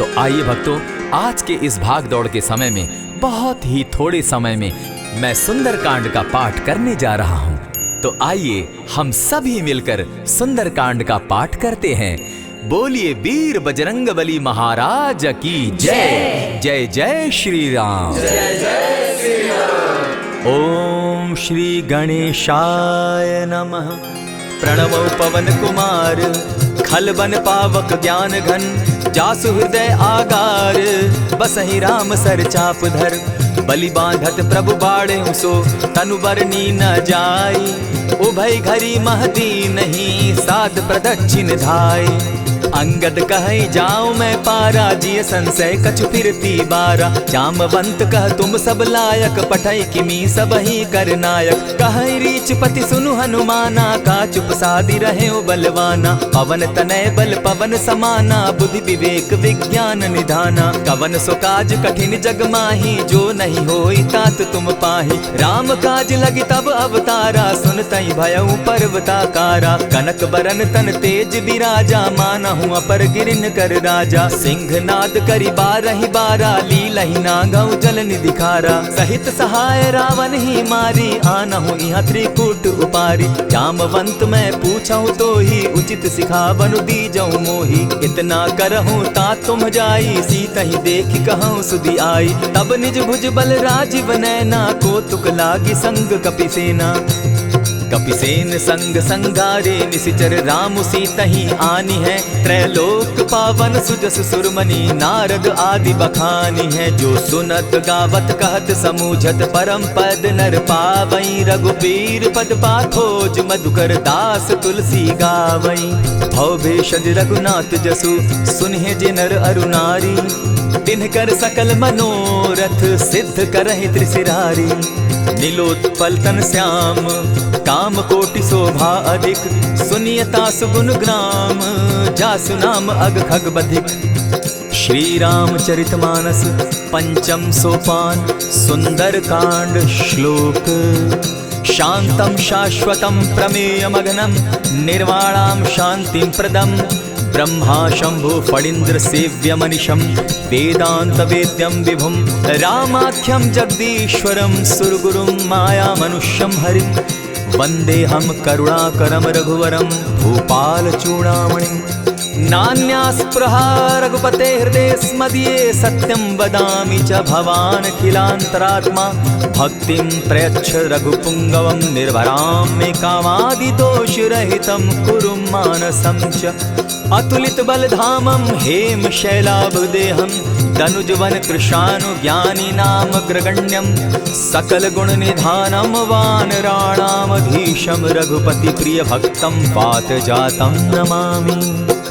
तो आइए भक्तों, आज के इस भाग दौड़ के समय में बहुत ही थोड़े समय में मैं सुंदरकांड का पाठ करने जा रहा हूँ। तो आइए हम सभी मिलकर सुंदरकांड का पाठ करते हैं। बोलिए वीर बजरंगबली महाराज की जय। जय जय श्री राम। जय जय श्री राम। ओम श्री गणेशाय नमः। प्रणवो पवन कुमार, खल बन पावक ज्ञान घन, जासु हृदय आगार, बसहि राम सर चाप धर, बलि बांधत प्रभु बाढ़े सो, तनु बरनी न जाई, उभय घरी महदी नहीं, साध प्रदक्षिण धाय। अंगद कहे जाऊं मैं पारा, जिय संशय कछु फिरती बारा, जामवंत कह तुम सब लायक, पठै किमी सब ही कर नायक। कहे रीच पति सुनु हनुमाना, का चुप सादी रहे बलवाना, पवन तनय बल पवन समाना, बुद्धि विवेक विज्ञान निधाना। कवन सो काज कठिन जग माही, जो नहीं होई तात तुम पाही, राम काज लगी तब अवतारा, सुनतई भयउ पर्वताकारा। कनक बरन तन तेज विराजा, मानहु अपर गिरिन कर राजा, सिंहनाद करि बारहि बारा, लीलहि नागौ जल निधिखारा। सहित सहाय रावण ही मारी, आनहु इहाँ त्रिकूट उपारी, जामवंत मैं पूछऊं तो ही, उचित सिखावनु दीजऊं मोही। इतना करहूं तात तुम जाई, सीतहि देखि कहूं सुधि आई, तब निज भुज बल राजीव नैना, कौतुक लागी संग कपिसेना। कपिसेन संग संगारे, निशिचर राम सीतहि आनी है, त्रैलोक पावन सुजस सुरमणि, नारद आदि बखानी है। जो सुनत गावत कहत समूझत, परम पद नर पावई, रघुबीर पद पाथोज, मधुकर दास तुलसी गावई। भव भेषज रघुनाथ जसु, सुनहि जे नर अरु नारी, तिनकर सकल मनोरथ, सिद्ध करहि त्रिशिरारी। नीलोत्पल तन श्याम, काम कोटि शोभा अधिक, सुनियता सुगुण ग्राम, जासु नाम अग खग बधिक। श्री रामचरितमानस पंचम सोपान, सुंदर कांड श्लोक। शांतम शाश्वतम प्रमेयमघनम, निर्वाणाम शांतिम प्रदम, ब्रह्मा शंभु फणीन्द्र सेव्य मनिशम, वेदांत वेद्यम विभुम, रामाख्यम जगदीश्वरम, सुरगुरुम माया मनुष्यम हरिम। वंदे हम करुणाकरम रघुवरम, भूपाल चूड़ामणिम। नान्यास्पृहा रघुपते हृदय स्मदीये, सत्यं वदामि च भवान् खिलान्तरात्मा, भक्तिं प्रयच्छ रघुपुङ्गवं, निर्भरां मे कामादिदोषरहितं, कुरु मानसं च। अतुलित बलधामं हेम शैलाभदेहं, तनुजवन कृशानु ज्ञानी नाम ग्रगण्यं, सकल गुण निधानं वानराणामधीशं, रघुपति प्रिय भक्तं पात जातं नमामि।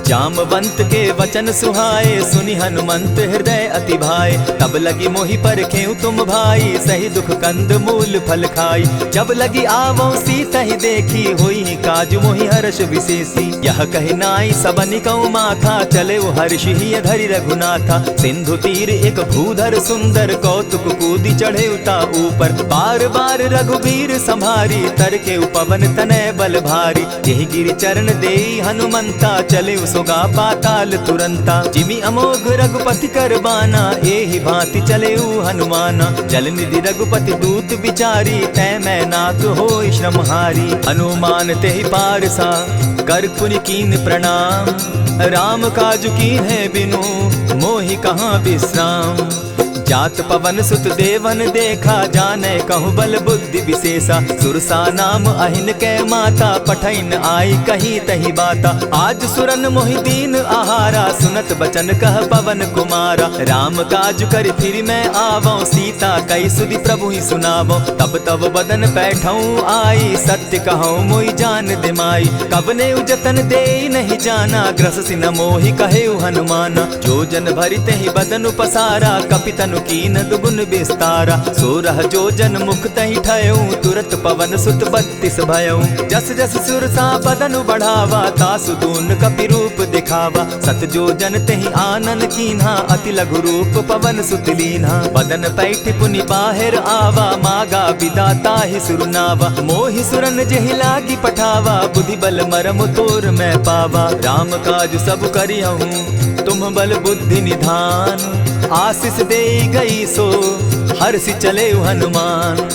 जामवंत के वचन सुहाए, सुनि हनुमंत हृदय अति भाए, तब लगी मोहि परखेउ तुम भाई, सही दुख कंद मूल फल खाई। जब लगी आवो सीतहि देखी, होई काज मोहि हर्ष विशेषी। यह कहि नाई सबनि कौ माथा, चले वो हर्ष ही धरि रघुनाथा। सिंधु तीर एक भूधर सुंदर, कौतुक कूदी चढ़े उता ऊपर, बार बार रघुबीर संभारी, तर के पवन तनय बल भारी। यही गिरि चरण देई हनुमंता, चले सोगा पाताल तुरंता। जिमि अमोघ रघुपति कर बाना, एहि भांति चले हनुमाना। जल निधि रघुपति दूत बिचारी, तै मैं नाथ होई श्रमहारी। हनुमान तेहि पारसा, कर पुनि कीन प्रणाम, राम काज कीन है बिनु, मोहि कहाँ विश्राम। जात पवन सुत देवन देखा, जाने कहूँ बल बुद्धि विशेषा। सुरसा नाम अहिन कै माता, पठैन आई कही तही बाता। आज सुरन मोहि दीन आहारा, सुनत बचन कह पवन कुमारा। राम काज कर फिर मैं आवो, सीता कई सुधि प्रभु ही सुनावो। तब तब बदन बैठऊँ आई, सत्य कहूँ मोहि जान दिमाई। कबने उजतन दे नहीं जाना, ग्रस न मोहि कहे हनुमाना। जो जन भरिते ही बदन पसारा, कपितनु कीन दुगुन विस्तारा। सोरह जो जन मुख तहि ठयऊ, तुरत पवन सुत 32 भयऊ। जस जस सुरसा बदन बढ़ावा, तासु दून कपि रूप दिखावा। सत जो जन तेहि आनन कीन्हा, अति लघु रूप पवन सुत लीन्हा। बदन पैठ पुनि बाहिर आवा, मागा बिदा ताहि सुरनावा। मोहि सुरन जेहि लागी पठावा, बुद्धि बल मरम तोर मैं पावा। राम काज सब करिहूँ तुम बल बुद्धि निधान। आशीष दे गई सो हर्षि चले हनुमान।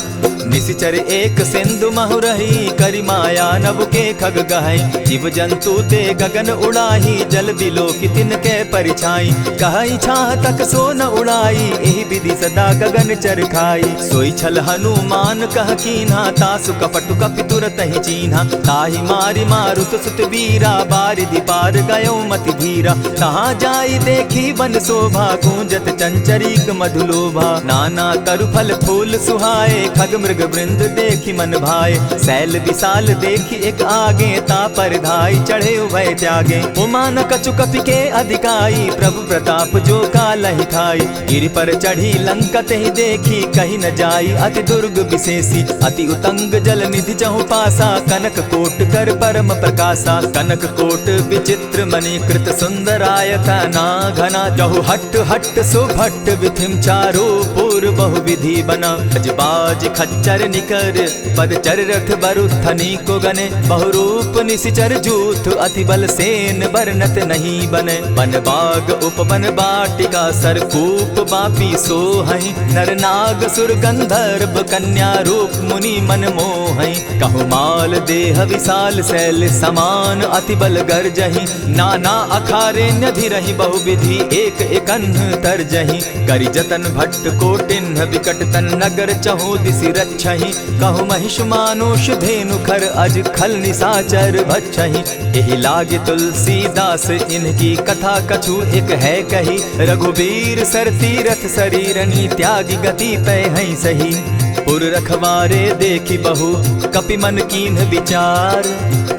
निशिचर एक सिंधु महु रही, करी माया नभ के खग गहई। जीव जंतु ते गगन उड़ाही, जल बिलो की तिनके परिछाई। कहई छाह तक सो न उड़ाई, एहि विधि सदा गगन चर खाई। सोई छल हनुमान कह कीन्हा, तासु कपटु कपि तुरत ही चीन्हा। ताहि मारि मारुत सुत वीरा, बारिधि पार गयो मति धीरा। कहाँ जाई देखी वन शोभा, गूंजत चंचरीक मधुलोभा। नाना तरु फल फूल सुहाए, खग मृग वृंद देखी मन भाए। शैल विशाल देखी एक आगे, तापर धाई चढ़े भय त्यागे। उमान कछु कपि के अधिकाई, प्रभु प्रताप जो कालहि खाई। गिरि पर चढ़ी लंकत ही देखी, कहीं न जाई अति दुर्ग विशेषी। अति उतंग जल निधि जहु पासा, कनक कोट कर परम प्रकाशा। कनक कोट विचित्र मणि कृत सुंदरायत ना घना। जहु हट हट सुभट विधिम चारो पूर्व बहु विधि बना। बाज खच्चर निकर पदचर रथ बरुथनी को गने। बहुरूप निशिचर जूथ अति बल सेन बरनत नहीं बने। वन बाग उपवन बाटिका सरकूप बापी सोहई। नर नाग सुर गंधर्व कन्या रूप मुनि मन मोहई। कहु माल देह विशाल शैल समान, अति बल गर्जही। नाना अखारे न्यधिरहि बहुविधि, एक एकन्ह तरजही। करि जतन भट्ट कोटिन्ह विकट तन नगर, चहु दिसि रक्षहि। कहु महिष मानुष धेनु खर, अज खल निशाचर भक्षहि। एहि लागे तुलसीदास इनकी कथा, कछु एक है कही। रघुबीर सर तीरथ शरीरनी, त्यागी गति पै हई सही। पुर रखवारे देखी बहु, कपि मन कीन्ह विचार।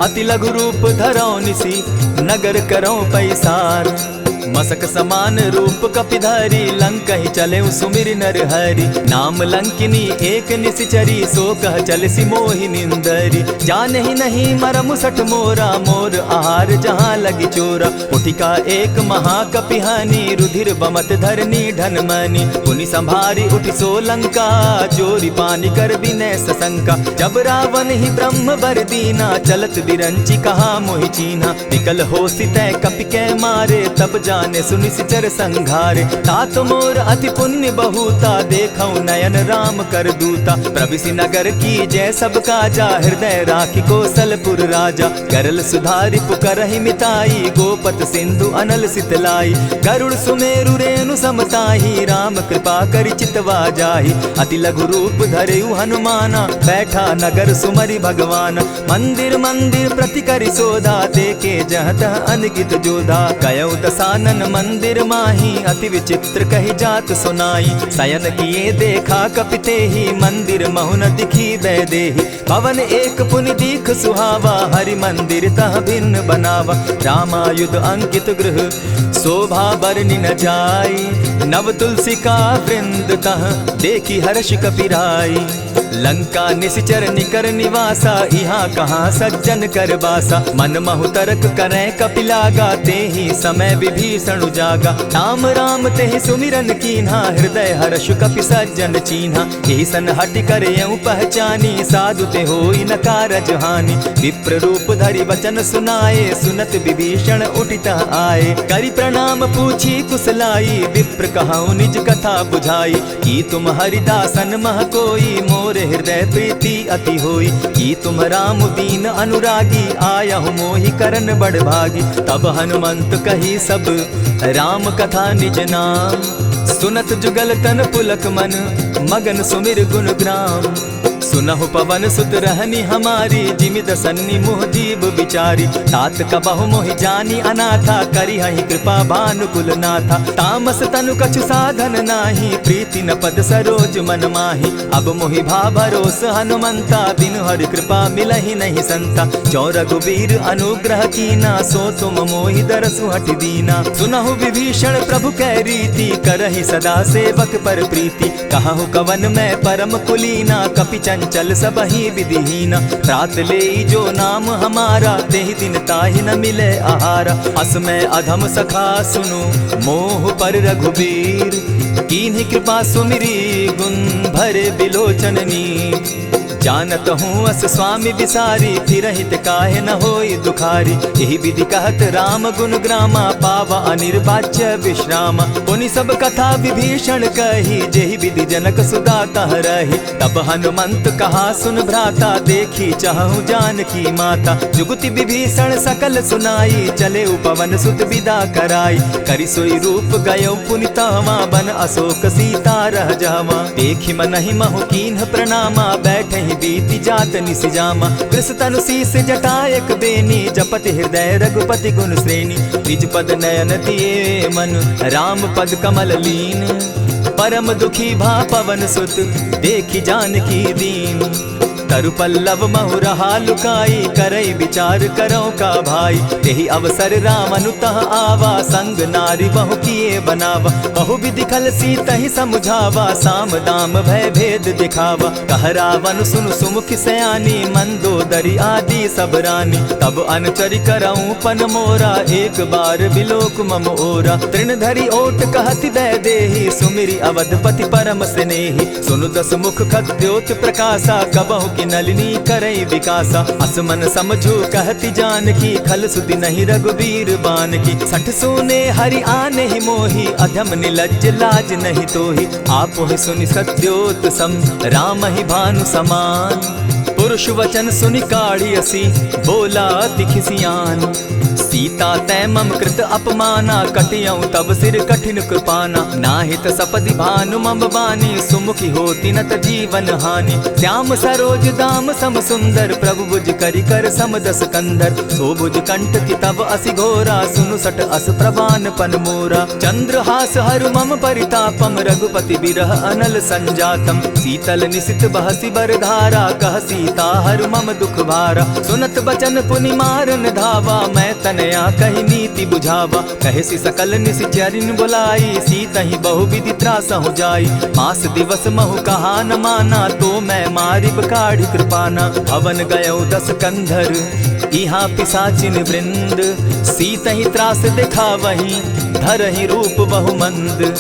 अति लघु रूप धरौ निसी, नगर करौ पैसार। मसक समान रूप कपिधारी, लंक ही चले सुमिर नर हरि। नाम लंकिनी एक निशिचरी, सो कह चल सी मोहि निंदरी। जाने ही नहीं मरम सठ मोरा, मोर आहार जहाँ लगी चोरा। उठिका एक महाकपिहानी, रुधिर बमत धरनी ढन मनी। पुनि संभारी उठि सो लंका, चोरी पानी कर विनय सशंका। जब रावण ही ब्रह्म बर दीना, चलत बिरंची कहा मोहि चीन्हा। निकल हो सितै कपि के मारे, तब जाने सुनि सिचर संघारे। तात मोर अति पुण्य बहुता, देखौ नयन राम कर दूता। प्रविशि नगर की जय सब काजा, हृदय राखी कौशलपुर राजा। करल सुधारि पुकरहि मिताई, गोपत सिंधु अनल सितलाई। गरुड़ सुमेरु रेणु समताही, राम कृपा करि चितवा जाहि। अति लघु रूप धरेउ हनुमाना, बैठा नगर सुमरि भगवान। मंदिर मंदिर प्रति करि सोधा, देखे जह तह अनगित जोधा। कयौ दसानन मंदिर माही, अति विचित्र कही जात सुनाई। शयन किए देखा कपिते ही, मंदिर महु न दिखी वैदेही। भवन एक पुनि दीख सुहावा, हरि मंदिर तह भिन्न बनावा। रामायुध अंकित गृह शोभा बरनि न जाई। नव तुलसी का वृंद तह देखी हर्ष कपिराई। लंका निशिचर निकर निवासा, यहाँ कहाँ सज्जन कर बासा। मन महु तरक करै कपिलागा, तेहि समय विभीषण जागा। राम राम तेहि सुमिरन कीन्हा, हृदय हर्ष कपि सज्जन चीन्हा। एहि सन हटि करयउ पहचानी, साधु ते होई न कारज हानि। विप्र रूप धरि वचन सुनाए, सुनत विभीषण उठित आए। करि प्रणाम पूछी कुशलाई, विप्र कहौ निज कथा बुझाई। कि तुम हरिदासन मह कोई, मोर हृदय प्रीति अति होई। कि तुम राम दीन अनुरागी, आयहु मोहि करन बड़ भागी। तब हनुमंत कही सब राम कथा निज नाम, सुनत जुगल तन पुलक मन, मगन सुमिर गुण ग्राम। सुनहु पवन सुत रहनी हमारी, जिमिद सन्नि मुह जीव विचारी। तात कबहु मोहि जानी अनाथा, करी हहि कृपा भानुकुल नाथा। तामस तनु कछु साधन नाही, प्रीति न पद सरोज मन माही। अब मोहि भा भरोस हनुमंता, बिनु हरि कृपा मिलहि नहीं संता। जो रघुबीर अनुग्रह कीना, सो तुम मोहि दरसु हटि दीना। सुनहु विभीषण प्रभु कै रीति, करहि सदा सेवक पर प्रीति। कहु कवन मैं परम कुलीना, कपि चंचल सबहि विधिहीना। रात ले जो नाम हमारा, तेहि दिन ताहि न मिले आहारा। अस मैं अधम सखा सुनु, मोह पर रघुबीर। कीन्हि कृपा सुमिरी, गुण भरे बिलोचन नीर। जानत हूँ अस स्वामी विसारी, फिर हित काहे न होई दुखारी। यही विधि कहत राम गुण ग्रामा, पावा अनिर्वाच्य विश्रामा। पुनि सब कथा विभीषण कही, जेहि विधि जनक सुदा तह रही। तब हनुमंत कहा सुन भ्राता, देखी चाहूँ जानकी माता। जुगति विभीषण सकल सुनाई, चले उपवन सुत विदा कराई। करि सोई रूप गयो पुनितावा, बन अशोक सीता रह जावा। देखि मनहि महु कीन्ह प्रणामा, बैठे ही बीति जात निस जामा। कृष तनु शीस जटायक बेनी, जपति हृदय रघुपति गुण श्रेणी। निज पद नयन दिए मन, राम पद कमल लीन। परम दुखी भा पवन सुत, देखि जानकी दीन। तरु पल्लव महु रहा लुकाई, करई विचार करो का भाई। यही अवसर राम अनुतः आवा, संग नारी बहु किए बनावा। बहु विधि खल सीतहि समझावा, साम दाम भय भेद दिखावा। कह रावण सुन सुमुख सयानी, मंदोदरी आदि सब रानी। तब अनुचरि करऊं पन मोरा, एक बार बिलोक मम ओरा। तृण धरि ओट कहति दय देहि, सुमिरि अवधपति परम स्नेही। सुनु दस मुख खद्योत प्रकाशा, कबहु की नलिनी करई विकासा। असमन समझो कहती जानकी, खल सुधि नहीं रघुबीर बान की। सठ सोने हरि आने ही मोही, अधम निलज्ज लाज नहीं तोही। आप ही सुनि सत्योत सम, राम ही भानु समान। पुरुष वचन सुनि काढ़ी असी, बोला अति खिसियान। सीता तै मम कृत अपमाना, कटियऊं तब सिर कठिन कृपाना। नाहित सपदि भानु मम बानी, सुमुखी होती नत जीवन हानि। श्याम सरोज दाम सम सुंदर, प्रभु भुज करि कर सम दस कंधर। सो भुज कंठ की तब असि घोरा, सुनु सट अस प्रवान पन मोरा। चंद्रहास हरु मम परितापम, रघुपति बिरह अनल संजातम। शीतल निशित बहसी बरधारा, कह सीता हरु मम दुख भारा। सुनत बचन पुनि मारन धावा, मैं तनया कही नीति बुझावा। कहे सी सकल निश्चरिन बुलाई, सीतहि बहु विधि त्रास हो जाई। मास दिवस महु कहा न माना, तो मैं मारिब काढ़ी कृपाना। भवन गयो दस कंधर, इहाँ पिशाचिन वृंद। सीतहि त्रास देखा वही, धरहि रूप बहु मंद।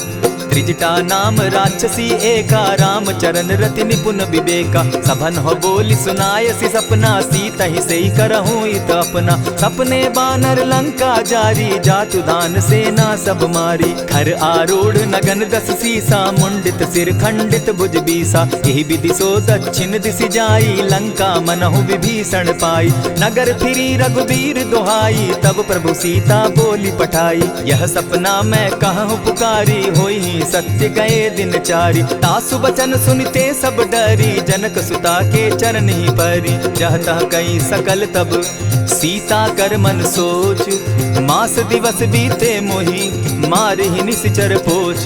त्रिजटा नाम राक्षसी एका, राम चरण रति निपुण विवेका। सभन हो बोली सुनायसी सपना, सीतहि सेई करहूँ इत अपना। सपने बानर लंका जारी, जातु दान सेना सब मारी। खर आरूढ़ नगन दस सीसा, मुंडित सिर खंडित भुज बीसा। यही विधि सो दक्षिण दिशि जाई, लंका मनहु विभीषण पाई। नगर फिरी रघुबीर दुहाई, तब प्रभु सीता बोली पठाई। यह सपना मैं कहूँ पुकारी, होई सत्य गए दिन चारी। तासु बचन सुनते सब डरी, जनक सुता के चरण ही परी। जहतः कई सकल तब सीता कर मन सोच, मास दिवस बीते मोही, मारे ही निश्चर पोच।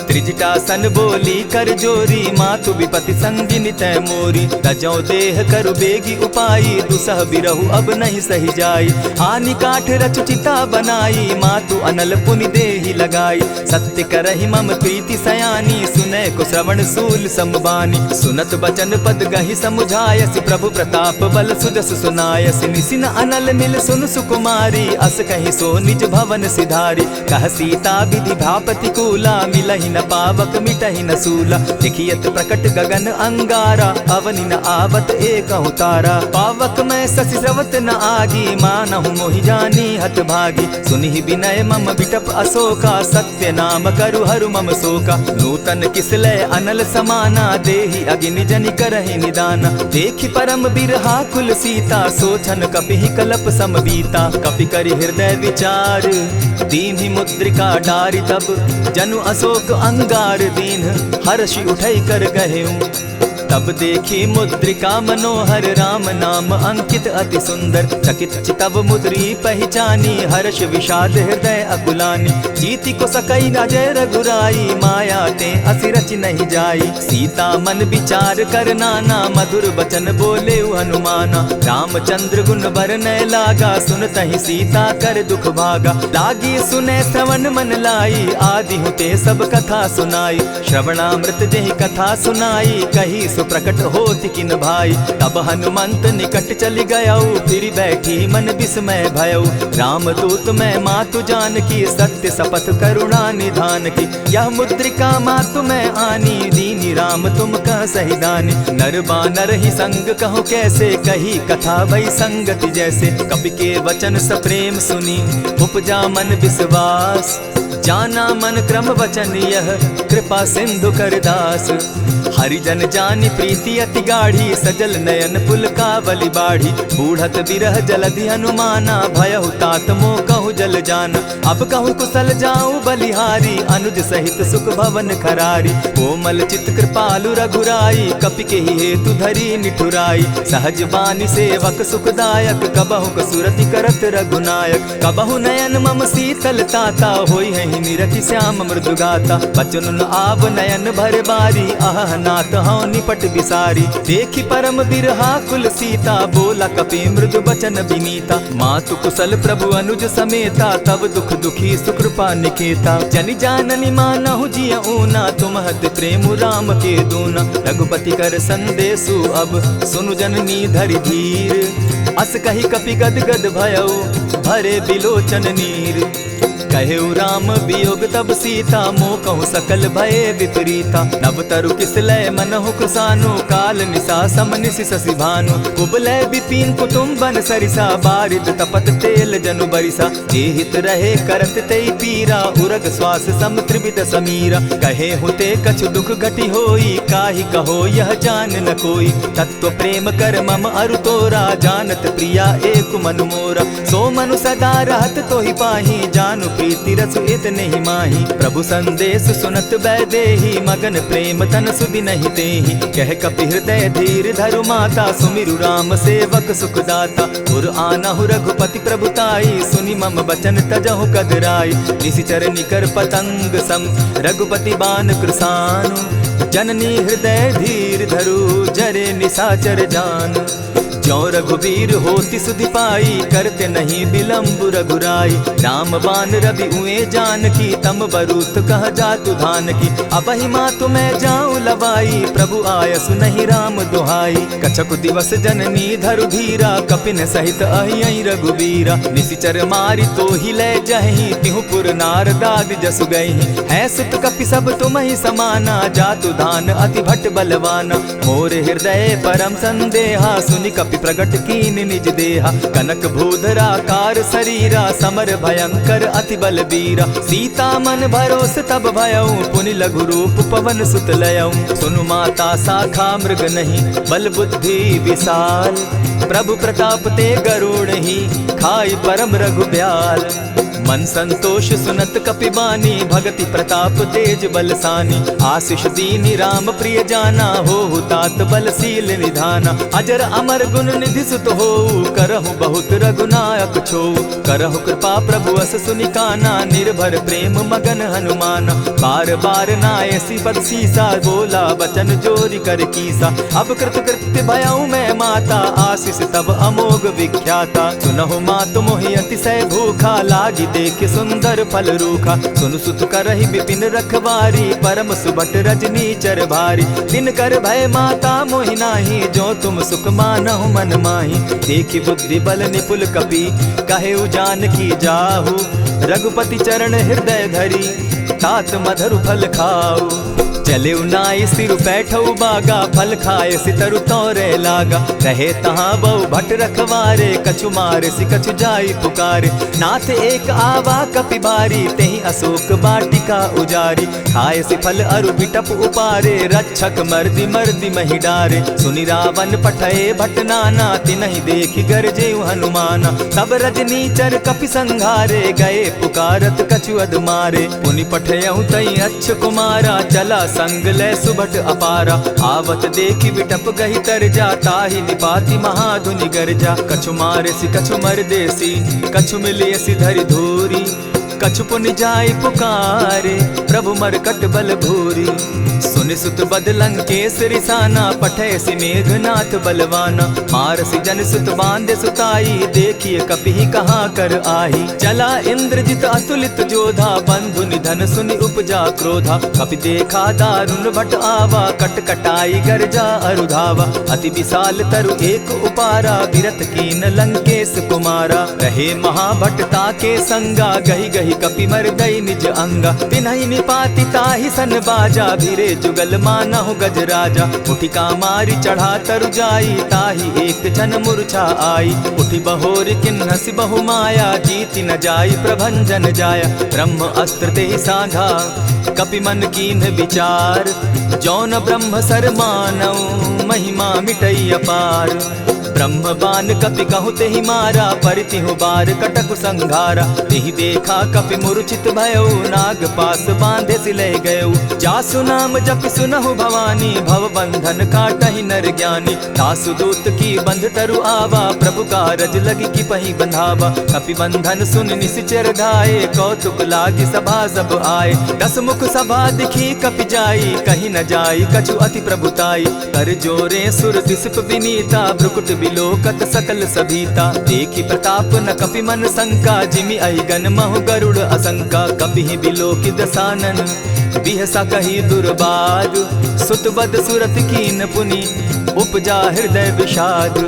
त्रिजटा सन बोली कर जोरी, मातु विपति संगिनी तै मोरी। तजौ देह करु बेगी उपाई, दुसह बिरहु अब नहीं सही जाई। आनि काठ रच चिता बनाई, मातु अनल पुनि देहि लगाई। सत्य करहि मम प्रीति सयानी, सुनै को श्रवण सूल समबानी। सुनत बचन पद गहि समुझायसि, प्रभु प्रताप बल सुजस सुनायसि। निसिन अनल मिल सुन सुकुमारी, अस कहि सो निज भवन सिधारी। कह सीता विधि भा प्रतिकूला, मिलहि न पावक मिटहि न सूला। देखियत प्रकट गगन अंगारा, अवनि न आवत एकहु तारा। पावक मैं शशि स्रवत न आगी, मानहु मोहि जानी हत भागी। सुनिहि विनय मम बिटप अशोका, सत्य नाम करु हरु मम शोका। नूतन किसलय अनल समाना, देहि अगिनि जनि करहि निदाना। देखि परम बिरहा कुल सीता, सोचन कपिहि कलप सम बीता। कपि करि हृदय विचार, दीन्हि मुद्रिका डारि। तब जनु अशोक अंगार दीन, हर्षि उठई कर गहेऊं। तब देखी मुद्रिका मनोहर, राम नाम अंकित अति सुंदर। चकित चितव मुद्री पहचानी, हर्ष विषाद हृदय अकुलानी। जीति को सकई अजय रघुराई, माया ते असि रचि नहीं जाई। सीता मन विचार कर नाना, मधुर बचन बोले हनुमाना। रामचंद्र गुण बरनय लागा, सुनतहि सीता कर दुख भागा। लागी सुने श्रवण मन लाई, आदि हुते सब कथा सुनाई। श्रवणामृत जेहि कथा सुनाई, कही प्रकट होति किन भाई। तब हनुमंत निकट चली गया, फिर बैठी मन विस्मय भयउ। रामदूत मैं मातु जानकी सत्य शपथ करुणा निधान की। यह मुद्रिका मातु मैं आनी दीनी राम तुम कह सही दानी। नर बानर ही संग कहो कैसे कही कथा भई संगति जैसे। कपि के वचन सप्रेम सुनी उपजा मन विश्वास। जाना मन क्रम वचन यह कृपा सिंधु करदास। हरिजन जानी प्रीति अति गाढ़ी सजल नयन पुलकावली बाढ़ी। बूढ़त बिरह जलधि हनुमाना भयहु तात मोह कहु जल जाना। अब कहु कुशल जाऊं बलिहारी अनुज सहित सुख भवन खरारी। कोमल चित कृपालु रघुराई कपि के ही हेतु धरी निठुराई। सहज बानी सेवक सुखदायक कबहु कसुरति करत रघुनायक। कबहु नयन मम शीतल ताता होई है निरखि श्याम मृदु गाता। बचन आव नयन भर बारी आह नाथ हौ निपट बिसारी। देखी परम बिरहा कुल सीता बोला कपि मृदु बचन विनीता। मातु कुशल प्रभु अनुज समेता तब दुख दुखी सुकृपा निकेता। जनि जाननी मानहु जिय ऊना तुम हत प्रेम राम के दूना। रघुपति कर संदेशु अब सुनु जननी धरि धीर। अस कही कपि गद गद भयउ भरे बिलोचन नीर। कहेउ राम वियोग तब सीता मोह कहु सकल भये विपरीता। नव तरु किसलय मनहु कृसानु काल निशा सम निशि शशि भानु। उबलय विपिन कुटुम्बन सरिसा बारिद तपत तेल जनु बरिसा। जे हित रहे करत तेई पीरा उरग श्वास सम त्रिविध समीरा। कहे हुते कछु दुख घटी होई काहि कहो यह जान न कोई। तत्व प्रेम कर मम अरु तोरा जानत प्रिया एक मनु मोरा। सो मनु सदा रहत तोहि पाही जानु प्रीति रसु इतने ही माही। प्रभु संदेश सुनत वैदेही मगन प्रेम तन सुधि नहीं तेहि। कह कपि हृदय धीर धरु माता सुमिरु राम सेवक सुखदाता। उर आनहु रघुपति प्रभुताई सुनि मम बचन तजहु कदराई। निशिचर निकर पतंग सम रघुपति बान कृसानु। जननी हृदय धीर धरु जरे निशाचर जान। ज्यों रघुवीर होति सुधि पाई करते नहीं विलम्ब रघुराई। राम बान रवि उए जानकी तम बरूत कह जातु धान की। अबहि मातु मैं जाऊं लवाई प्रभु आयसु नहीं राम दुहाई। कछक दिवस जननी धरु धीरा कपिन सहित अहियहि रघुवीरा। निशिचर मारी तो ही ले जहि तिहु पुर नारदादि जसु गई। है सुत कपि सब तुम ही समाना जातु धान अति भट बलवाना। मोर हृदय परम संदेहा सुनि कपि प्रगट कीन निज देहा। कनक भूधराकार शरीरा समर भयंकर अति बलबीरा। सीता मन भरोस तब भयउ पुनि लघु रूप पवन सुत लयउ। सुनु माता शाखा मृग नहीं बल बुद्धि विशाल। प्रभु प्रताप ते गरुड़ ही खाई परम रघुब्याल। मन संतोष सुनत कपि बानी भगति प्रताप तेज बलसानी। आशीष दीनी राम प्रिय जाना हो तात बलशील निधाना। अजर अमर गुण निधि सुत हो करहु बहुत रघुनायक छो। करहु कृपा प्रभु अस सुनि काना निर्भर प्रेम मगन हनुमाना। बार बार नायसी पद सीसा बोला बचन जोरी कर कीसा। अब कृत कृत्य भयउ मैं माता आशीष तब अमोघ विख्याता। सुनहु मातु मोहि अतिशय भूखा लागी देख सुंदर फल रूखा। सुनु सुत करहि विपिन रखवारी परम सुबट रजनी चर भारी। दिन कर भय माता मोहि नाही जो तुम सुख मानहु मन माही। देखी बुद्धि बल निपुल कपि कहेउ जानकी जाहु। रघुपति चरण हृदय धरी तात मधुर फल खाऊ। चले नाई सिर बैठऊ बागा फल खाए सितरु तोरे लागा। रहे तहाँ बहु भट रखवारे कछु मारे सि कछु जाई पुकारे। नाथ एक आवा कपि बारी तेहि अशोक बाटिका उजारी। खाए सि फल अरु बिटप उपारे रक्षक मर्दि मर्दि महि डारे। सुनि रावण पठए भट नाना तिनहि देखि गरजेउ हनुमाना। सब रजनीचर कपि संघारे गए पुकारत कछु अधमारे। पुनि पठयउ तई अच्छ कुमारा चला संग ले सुबट अपारा। आवत देखी बिटप गही तर जाता ही निपाति महाधुनि गर्जा। कछु मारे सि कछु मर देसी कछु मिले सि धरि धूरी। कछु पुनि जाय पुकारे, प्रभु मरकट बल भूरी। सुनि सुत बद लंकेश रिसाना, पठै सि मेघनाथ बलवाना। मारसि जन सुत बांधे सुताई, देखिए कपिहि कहाँ कर आही। चला इंद्रजित अतुलित जोधा, बंधु निधन सुनि उपजा क्रोधा। कपि देखा दारुण भट आवा, कट कटाई गर्जा अरुधावा। अति विशाल तरु एक उपारा, विरत कीन लंकेश कुमारा। रहे महाभट ताके संगा, गही गही कपि मर्दई निज अंगा। तिन्हि निपाति ताहि सन बाजा, भिरे जुगल मानहु गजराजा। उठि कामारि चढ़ा तरु जाई, ताहि एक जन मूर्छा आई। उठि बहोर किन्हसि बहु माया, जीति न जाई प्रभंजन जाया। ब्रह्म अस्त्र तेहि साधा, कपि मन कीन्ह विचार। जौन ब्रह्म सर मानौ, महिमा मिटई अपार। ब्रह्म बान कपि कहु तेहि मारा, परितिहु बार कटकु संघारा। तेहि देखा कपि मूर्छित भयउ, नाग पास बांधे सिलह गयउ। जासु नाम जपि सुनहु भवानी, भव बंधन काटहि नर ज्ञानी। तासु दूत की बंध तरु आवा, प्रभु कारज लगी कि पहि बंधावा। कपि बंधन सुन निसिचर धाये, कौतुक लागी सभा सब आए। दस मुख सभा दिखी कपि जाई, कहीं न जाई कछु अति प्रभुताई। कर जोरे सुर दिसप विनीता, भ्रुकुट बिलोकत सकल सभीता। देखी प्रताप न कपि मन शंका, जिमि अहिगन महु गरुड़ असंका। कपिहि बिलोकि दसानन, बिहसा कही दुर्बाद। सुत बद सुरत कीन पुनि, उपजा हृदय विषाद।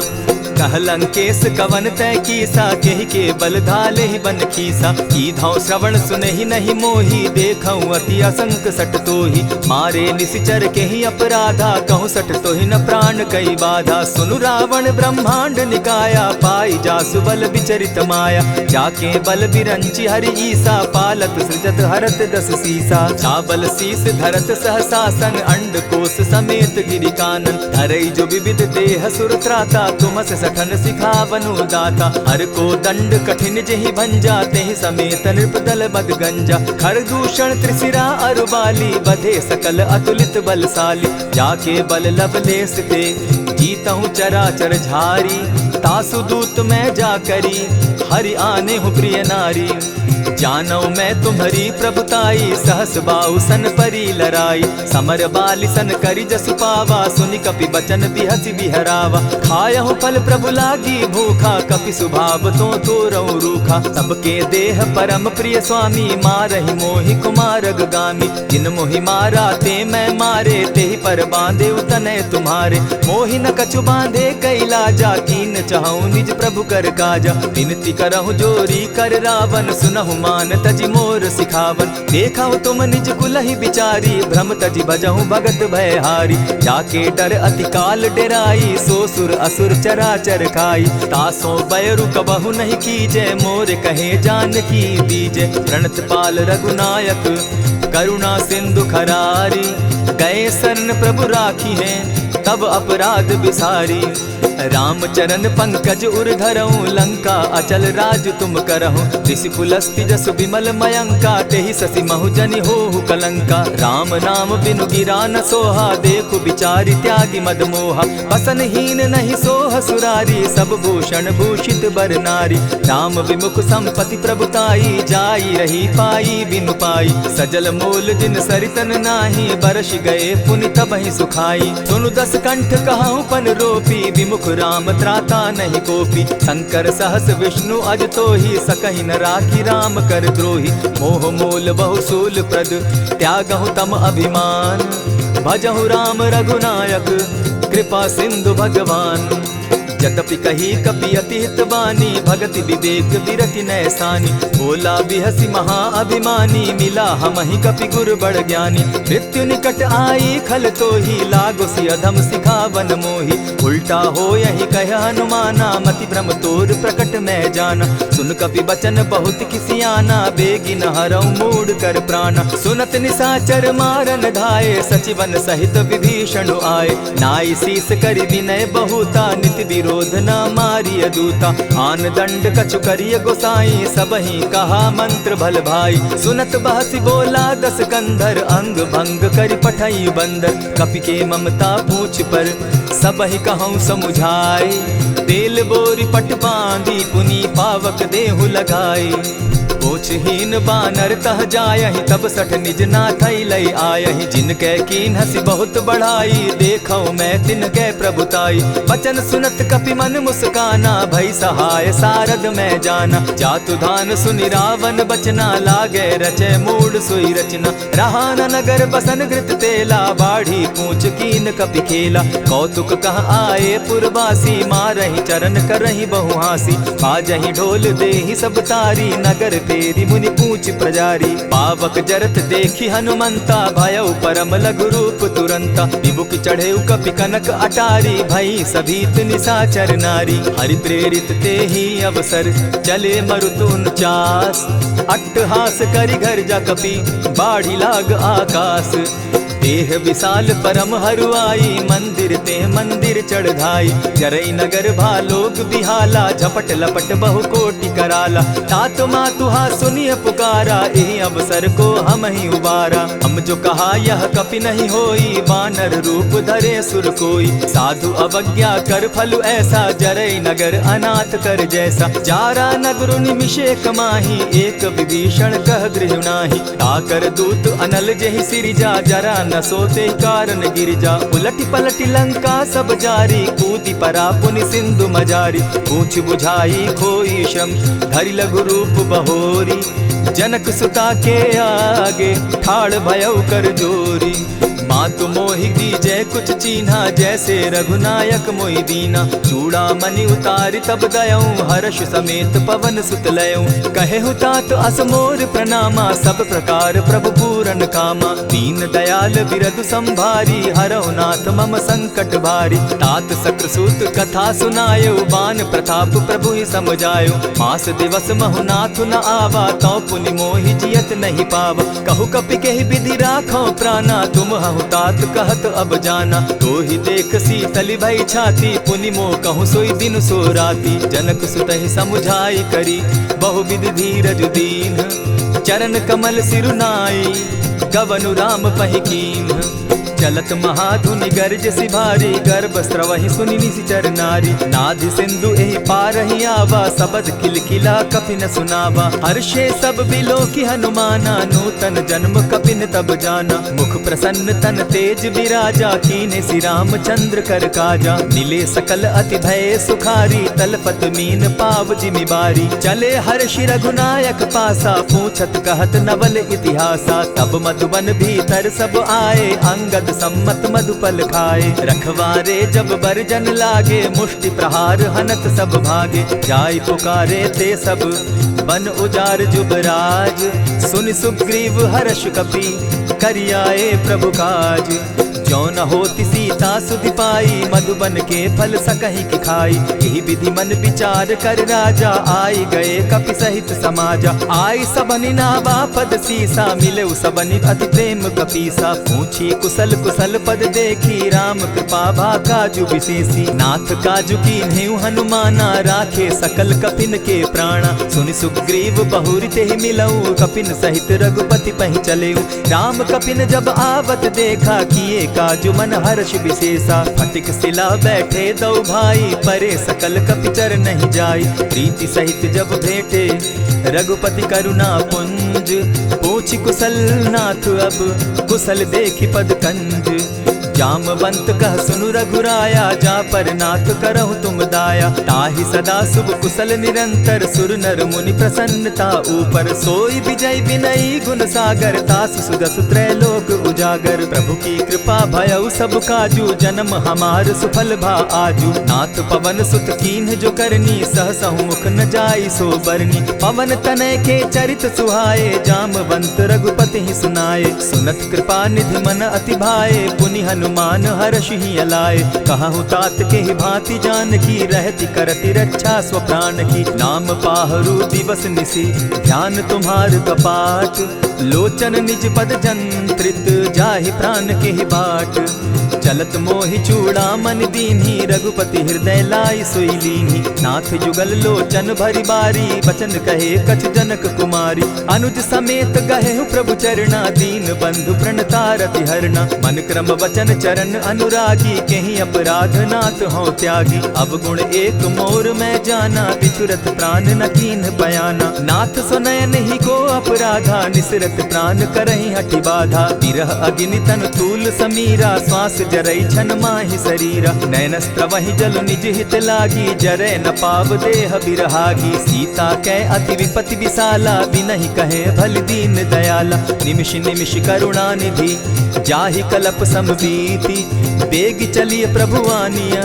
कह लंकेश कवन तै कीसा, केहि के बल धाले ही बन खीसा। कीधौ श्रवण सुनहि नहीं मोही, देखऊं अति असंक सट तोही। मारे निसिचर केहि अपराधा, कहूँ सट तोहि न प्राण कई बाधा। सुनु रावण ब्रह्मांड निकाया, पाई जासु बल विचरित माया। जाके बल बिरंचि हरि ईसा, पालत सृजत हरत दस सीसा। चावल शीस धरत सहसासन, अंड कोश समेत गिरि कानन। धरई जो विविध देह सुर त्राता, तुमस सठन सिखावनु दाता। हर को दंड कठिन जेहि भंजा, तेहि समेत नृप दल बद गंजा। खरदूषण त्रिशिरा अरुबाली, बधे सकल अतुलित बलशाली। जाके बल लवलेस ते, जीतहु चराचर झारी। तासु दूत मैं जा करी, हरि आने हूँ प्रिय नारी। जानौ मैं तुम्हारी प्रभुताई, सहस बाहु सन परी लराई। समर बाली सन करि जसु पावा, सुनि कपि बचन बिहसि बिहरावा। खायहु फल प्रभु लागी भूखा, कपि सुभाव तो तोरऊ रूखा। सबके देह परम प्रिय स्वामी, मारहि मोहि कुमारग गामी। जिन मोहि मारा ते मैं मारे, तेहि पर बांधे उतनय तुम्हारे। मोहि न कछु बांधे कैलाजा, कीन चाहूं निज प्रभु कर काजा। विनती करहु जोरी कर रावण, सुनहु मान तजि मोर सिखावन। देखा तुम निज कुलहि बिचारी, भ्रम तजि भजहु भगत भयहारी। जाके डर अति काल डेराई, सो सुर असुर चराचर खाई। तासो बैरु कबहु नहीं कीजे, मोर कहे जानकी दीजे। प्रणत पाल रघुनायक, करुणा सिंधु खरारी। गए शरण प्रभु राखी है, तब अपराध बिसारी। रामचरण पंकज उर धरऊं, लंका अचल राज तुम करहु। ऋषि पुलस्ति जस विमल मयंका, तेहि ससि महु जनि होहु कलंका। राम नाम बिनु गिरा न सोहा, देखु बिचारी त्यागी मद मोहा। बसन हीन नहीं सोह सुरारी, सब भूषण भूषित बर नारी। राम विमुख संपति प्रभुताई, जाई रही पाई बिनु पाई। सजल मोल जिन सरितन नाही, बरस गए पुनि तबहि सुखाई। सुनु दस कंठ कहूँ पन रोपी, विमुख राम त्राता नहीं कोपी। शंकर सहस विष्णु अज तोहि, सकहि न राखी राम कर द्रोही। मोह मोल बहुसूल प्रद, त्यागहु तम अभिमान। भजहु राम रघुनायक, कृपा सिंधु भगवान। जतपि कही कपि अति हित बानी, भगति विवेक विरति नैसानी। बोला बिहसि महा अभिमानी, मिला हमहि कपि गुर बड़ ज्ञानी। मृत्यु निकट आई खल तोहि, लागो सि अधम सिखावन मोहि। उल्टा हो यही कह हनुमाना, मति भ्रम तोर प्रकट मैं जाना। सुन कपि बचन बहुत किसियाना, बेगी न हरऊं मूढ़ कर प्राणा। सुनत निसाचर मारन धाये, सचिवन सहित विभीषण आए। नाई शीस करि विनय बहुता, नित विरोध न मारिय दूता। आन दंड कछु करिय गोसाई, सबहि कहा मंत्र भल भाई। सुनत बहसि बोला दस कंधर, अंग भंग करि पठई बंदर। कपि के ममता पूछ पर, सबहि कहूँ समुझाए। तेल बोरी पट बांधी, पुनि पावक देहु लगाई। ओ पूछहीन बानर तह जायहि, तब सठ निज नाथ लई आयहि। जिनके कीन हसी बहुत बढ़ाई, देखौ मैं तिनके प्रभुताई। बचन सुनत कपि मन मुस्काना, भई सहाय सारद मैं जाना। जातु धान सुनि रावण बचना, लागे रचे मूड सोई रचना। रहा न नगर बसन घृत तेला, बाढ़ी पूछ कीन कपि खेला। कौतुक कह आए पुरवासी, मारहि चरण करहि बहु हासी। बाजहि ढोल देहि सब तारी, नगर फेरी मुनि पूछ प्रजारी। पावक जरत देखी हनुमंता, भयउ परम लघु रूप तुरंता। विमुख चढ़े कपि कनक अटारी, भई सभीत निशाचर नारी। हरि प्रेरित ते ही अवसर, चले मरुत 49। अट्टहास करि घर जा कपि, बाढ़ी लाग आकाश। देह विशाल परम हरुआई, मंदिर ते मंदिर चढ़ाई। जरई नगर भालोग बिहाला, झपट लपट बहु कोटि कराला। तात मातुहा सुनिय पुकारा, एहि अवसर को हम ही उबारा। हम जो कहा यह कपि नहीं होई, वानर रूप धरे सुर कोई। साधु अवज्ञा कर फल ऐसा, जरई नगर अनाथ कर जैसा। जारा नगर निमिषे कमाही, एक विभीषण कह गृह नाही। ताकर दूत अनल जेहि सिरिजा, जरा न सोते कारण गिरिजा। उलटी पलटी लंका सब जारी, कूदी परा पुनि सिंधु मजारी। पूछ बुझाई खोई श्रम, धरि लघु रूप बहोरी। जनक सुता के आगे, ठाड़ भयउ कर जोरी। मातु मोहि दीजै कुछ चीन्हा, जैसे रघुनायक मोहि दीना। चूड़ा मणि उतारि तब दयऊं, हर्ष समेत पवन सुत लयऊं। कहे तात अस मोर प्रणामा, सब प्रकार प्रभु पूरन कामा। दीन दयाल बिरदु संभारी, हरौ नाथ मम संकट भारी। तात सक्रसूत कथा सुनायो, बान प्रताप प्रभु ही समझायो। मास दिवस महु नाथ न आवा, तौ पुनि मोहि जियत नहीं पावा। कहु कपि केहि विधि राखौ प्राणा, तुम हहु तात कहत अब जाना। तो ही देख शीतल भई छाती, पुनि मोह कहूँ सोई दिन सो राती। जनक सुतहि समुझाई करी, बहु विधि धीरज दीन। चरण कमल सिरुनाई, गवनु राम पहि कीन्ह। चलत महाधुनि गर्ज सिभारी, गर्भ स्रवहि सुनि निशिचर नारी। नाधि सिंधु एहि पारहि आवा, सबद किलकिला कपि न सुनावा। हर्षे सब बिलोकी हनुमाना, नूतन जन्म कपिन तब जाना। मुख प्रसन्न तन तेज विराजा, कीन्हे श्री रामचंद्र कर काजा। मिले सकल अति भय सुखारी, तलपत मीन पाव जिमि बारी। चले हर्षि रघुनायक पासा, पूछत कहत नवल इतिहासा। तब मधुबन भीतर सब आए, अंगद सम्मत मधुपल खाए। रखवारे जब बरजन लागे, मुष्टि प्रहार हनत सब भागे। जाय पुकारे ते सब, बन उजार जुबराज। सुनि सुग्रीव हर्ष कपि, करियाए प्रभु काज। जो न होती सीता सुधि पाई, मधुबन के फल सकहि कि खाई। यही विधि मन विचार कर राजा, आई गए कपि सहित समाजा। आई सबनि नावा पद सीसा, मिले सबनि अति प्रेम कपीसा। पूछी कुशल कुशल पद देखी, राम कृपा भा काजु विशेषी। नाथ काजु कीन्हेउ हनुमाना, राखे सकल कपिन के प्राणा। सुनि सुग्रीव बहुरि तेहि मिलऊ, कपिन सहित रघुपति पहि चलेऊ। राम कपिन जब आवत देखा, किए काजु मन हर्ष विशेषा। फटिक सिला बैठे दो भाई, परे सकल कपिचर नहीं जाई। प्रीति सहित जब भेटे, रघुपति करुणा पुंज। पूछि कुशल नाथ अब, कुशल देखि पद कंज। जामवंत कह सुनु रघुराया, जा पर नाथ करहु तुम दाया। ताहि सदा शुभ कुशल निरंतर, सुर नर मुनि प्रसन्नता ऊपर। सोई विजय विनयी गुण सागर, तास सुदस त्रैलोक उजागर। प्रभु की कृपा भयउ सब काजू, जन्म हमार सुफल भा आजू। नाथ पवन सुत कीन्ह जो करनी, सहसहु मुख न जाई सो बरनी। पवन तनय के चरित सुहाए, जामवंत रघुपति ही सुनाए। सुनत कृपा निधि मन अति भाए, पुनि हनुमान हर्ष ही अलाए। कहूँ तात के ही भांति जान की, रहती करती रक्षा स्व प्राण की। नाम पाहरु दिवस निसी, ध्यान तुम्हार कपाट। लोचन निज पद जंत्रित, जाहि प्राण के ही बाट। चलत मोहि चूड़ा मन दीन्ही, रघुपति हृदय लाई सोई लीन्ही। नाथ जुगल लोचन भरी बारी, बचन कहे कछ जनक कुमारी। अनुज समेत गहे प्रभु चरणा, दीन बंधु प्रणतारति हरना। मन क्रम वचन चरण अनुरागी, केहि अपराध नाथ हो त्यागी। अब गुण एक मोर मैं जाना, बिछुरत प्राण न कीन्ह बयाना। नाथ सुनयन ही को अपराधा, निसरत प्राण करहि हठि बाधा। विरह अग्नि तन तूल समीरा, श्वास जरई छन माहि शरीरा। नयनस्त्र वही जल निज हित लागी, जरै न पाव देह बिरहागी। सीता कै अति विपति विशाला, बिनहि कहे भल दीन दयाला। निमिष निमिष करुणा निधि, जाहि कलप समबीति। बेग चलिए प्रभु आनिया,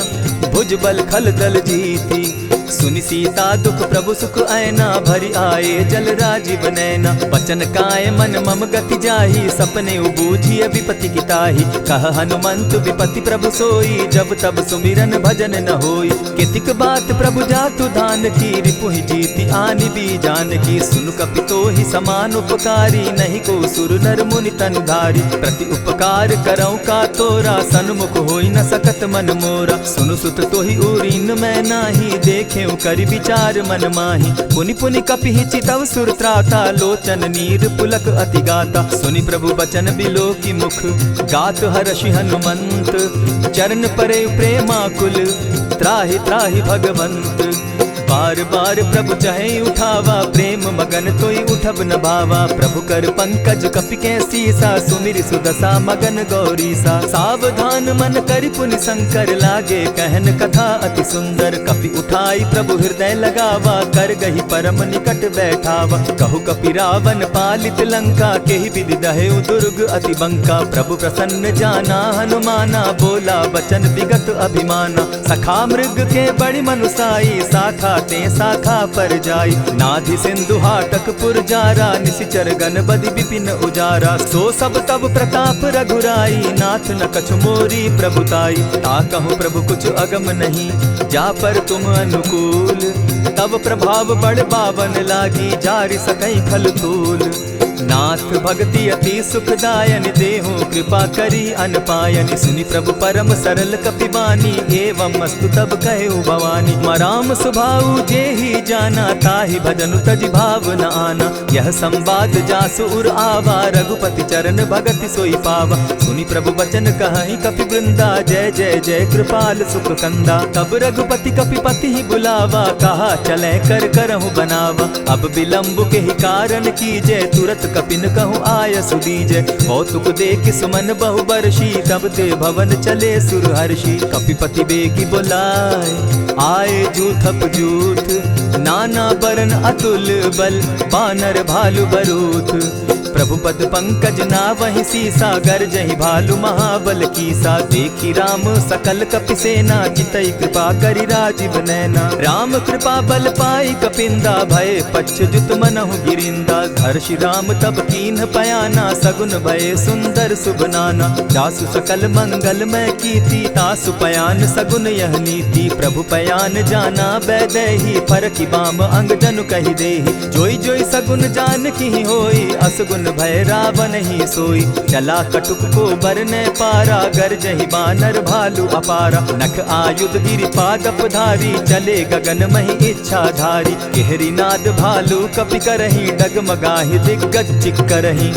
भुज बल खल दल जीती। सुनि सीता दुख प्रभु सुख ऐना, भरि आए जल राजीव नैना। बचन काय मन मम गति जाहि, सपने बूझिय विपति की ताहि। कह हनुमंत विपति प्रभु सोई, जब तब सुमिरन भजन न होई। कितिक बात प्रभु जातु धान की, रिपुहि जीति आनि भी जान की। सुन कपि तोहि समान उपकारी, नहीं को सुर नर मुनि तनुधारी। प्रति उपकार करऊँ का तोरा, सन्मुख होई न सकत मन मोरा। सुनु सुत तोहि उरीन मैं नाही, देखे करि विचार मन माही। पुनि पुनि कपिहि चितव सुर त्राता, लोचन नीर पुलक अति गाता। सुनि प्रभु बचन बिलो की मुख, गात हर्षि हनुमंत। चरण परे प्रेमाकुल, त्राहि त्राहि भगवंत। बार बार प्रभु चहे उठावा, प्रेम मगन तोई उठब न भावा। प्रभु कर पंकज कपि के सीसा, सुमिर सुदशा मगन गौरीसा। सावधान मन करि पुनि शंकर, लागे कहन कथा अति सुंदर। कपि उठाई प्रभु हृदय लगावा, कर गही परम निकट बैठावा। कहु कपि रावण पालित लंका, केहि विधि दहेउ दुर्ग अति बंका। प्रभु प्रसन्न जाना हनुमाना, बोला बचन विगत अभिमाना। सखा मृग के बड़ी मनुसाई, साखा ते शाखा पर जाई। नाधि सिंधु हाटक पुर जारा, निशिचर गण बदि विपिन उजारा। सो सब तब प्रताप रघुराई, नाथ न कछु मोरी प्रभुताई। ता कहूँ प्रभु कुछ अगम नहीं, जा पर तुम अनुकूल। तब प्रभाव बड़ बावन लागी, जारि सकई खल तूल। नाथ भक्ति अति सुखदायन, देहु कृपा करी अनपायनि। सुनि प्रभु परम सरल कपिबानी, एवं मस्तु तब कहु भवानी। मराम सुभाऊ जेहि जाना, ताहि भजनु तजि भाव न आना। यह संवाद जासु उर आवा, रघुपति चरण भगति सोई पावा। सुनि प्रभु बचन कहि कपि वृंदा, जय जय जय कृपाल सुख कंदा। तब रघुपति कपिपति ही बुलावा, कहा चले कर करहु बनावा। अब विलंब के ही कारण कीजय, तुरत कपिन कहूँ आय सुदीजय। कौतुक देख सुमन बहु बरसी, तब ते भवन चले सुर हर्षि। कपिपति बेगी बुलाए, आए जूथप जूथ। नाना बरन अतुल बल, बानर भालु बरूथ। प्रभु पद पंकज नावहि सीसा, गर्जहि भालु महाबल कीसा। देखी राम सकल कपि सेना, चितई कृपा करि राजीव नैना। राम कृपा बल पाई कपिंदा, भय पच्युत मनहु गिरिंदा। हर्षि राम तब कीन्ह पयाना, सगुन भय सुंदर शुभ नाना। जासु सकल मंगल मैं कीर्ति, तासु पयान सगुन यह नीति। प्रभु पयान जाना बैदेही, फरकि बाम अंग जनु कहि देहि। जोई जोई सगुन जान की होई, असगुन भय रावण ही सोई। चला कटुक को बरने पारा, गरजहि बानर भालु अपारा। नख आयुध गिरि पादप धारी, चले गगन महि इच्छा धारी। केहरी नाद भालु कपि करहि, डगमगाहि दिग्गज चिक्करहि।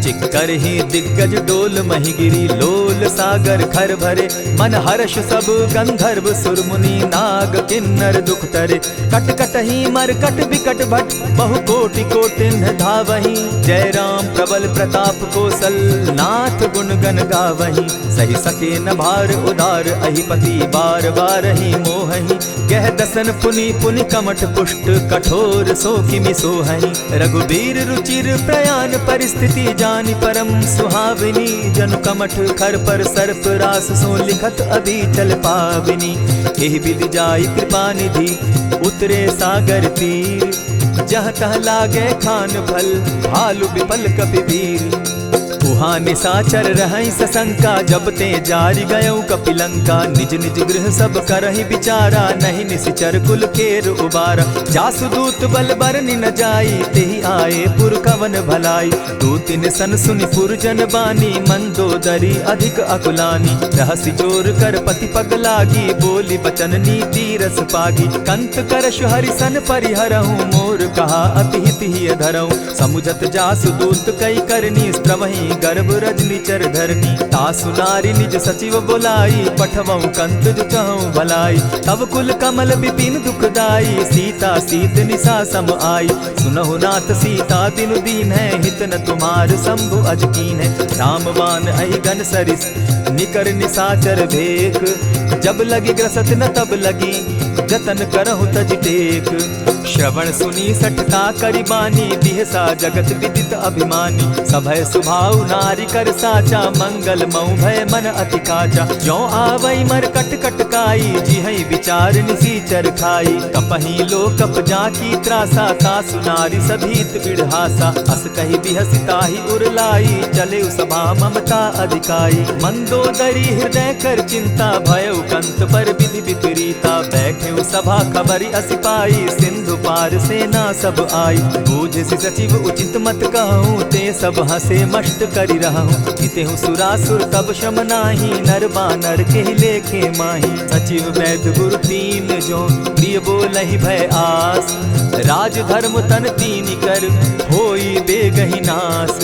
चिक्करहि दिग्गज डोल महि गिरी, लोल सागर खर भरे। मन हर्ष सब गंधर्व सुर मुनि, नाग किन्नर दुख तरे। कट कटहि मरकट बिकट भट, बहु कोटि कोटिन्ह धावहि। जय राम प्रबल प्रताप कौशल, नाथ गुण गण गावहि। सही सके न भार उदार, अहिपति बार बार ही मोहहि। गह दसन पुनि पुनि कमठ पुष्ट, कठोर सो किमि सोहहि। रघुबीर रुचिर प्रयाण परिस्थिति, जानि परम सुहाविनी। जनु कमठ खर पर सर्प रास, सो लिखत अभी चल पाविनी। एहि विधि जाई कृपा निधि, उतरे सागर तीर। जहाँ तह लागे खान फल, भालु विफल कपि वीर। उहाँ निशाचर रहई सशंका, जब ते जारी गयऊ कपिलंका। निज निज गृह सब करहि विचारा, नहीं निशिचर कुल केर उबारा। जासुदूत बल बरनि न जाई, तेहि आए पुर कवन भलाई। दू तिन सन सुनि पुरजन बानी, मंदोदरी अधिक अकुलानी। रहसि जोर कर पति पग लागी, बोली बचन नीति रस पागी। कंत करश हरिसन परिहरहूँ, मोर कहा अति हित ही धरऊँ। समुझत जासुदूत कई करनी, स्त्रवहीं गर्भ रजनी चर धरनी। तासु नारी निज सचिव बोलाई, पठवऊँ कंत जो चहूँ भलाई। तब कुल कमल विपिन दुखदाई, सीता सीत निशा सम आई। सुनहु नाथ सीता दिनु दीन है, हित न तुम्हार शंभु अजकीन है। रामबान अहि घन सरिस निकर निशाचर भेक, जब लगी ग्रसत न तब लगी जतन करहु तज टेक। श्रवण सुनी सठता करिबानी, बिहसा जगत विदित अभिमानी। सभय सुभाव नारी कर साचा, मंगल मऊ भय मन अति काचा। जो आवई मर कट कट काई, जिहई विचार निसीचर खाई। कपही लो कप जाकी त्रासा, तासु नारी सभीत बिढ़ासा। अस कही बिहसिता ही उरलाई, चले सभा ममता अधिकाई। मंदोदरी हृदय कर चिंता, भयउ कंत पर विधि विपरीता। बैठे सभा खबरी असी पाई, सिंधु पार सेना सब आई। बूझ सचिव उचित मत कहूँ, ते सब हंसे मस्त करि रहूँ। जितेहु सुरासुर तब शम नाही, नर बानर के लेखे माही। सचिव वैद्य गुरु तीन जो, प्रिय बोलहि भय आस। राज धर्म तन तीन कर, होई बेगहि नास।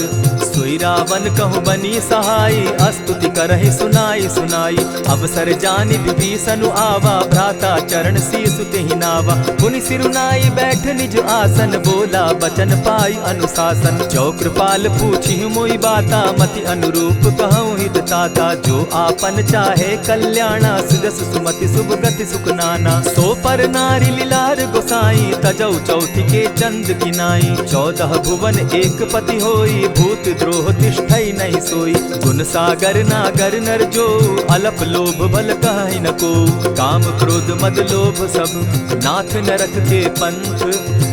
सोई रावण कहु बनी सहाय, स्तुति करहि सुनाई सुनाई। अवसर जानि विभीषण आवा, भ्राता चरण शीसु तेहि नावा। पुनि सिरुनाई बैठ निज आसन, बोला बचन पाई अनुशासन। जो कृपाल पूछि मोई बाता, मति अनुरूप कहूँ हित ताता। जो आपन चाहे कल्याणा, सुजस सुमति शुभ गति सुख नाना। सो पर नारी लीलार गोसाई, तजौ चौथि के चंद किनाई। 14 भुवन एक पति होई, भूत द्रोह तिष्ठई नहीं सोई। गुण सागर नागर नर जो, अलप लोभ बल कहि न को। काम क्रोध मद लोभ सब, नाथ नरक के पंथ।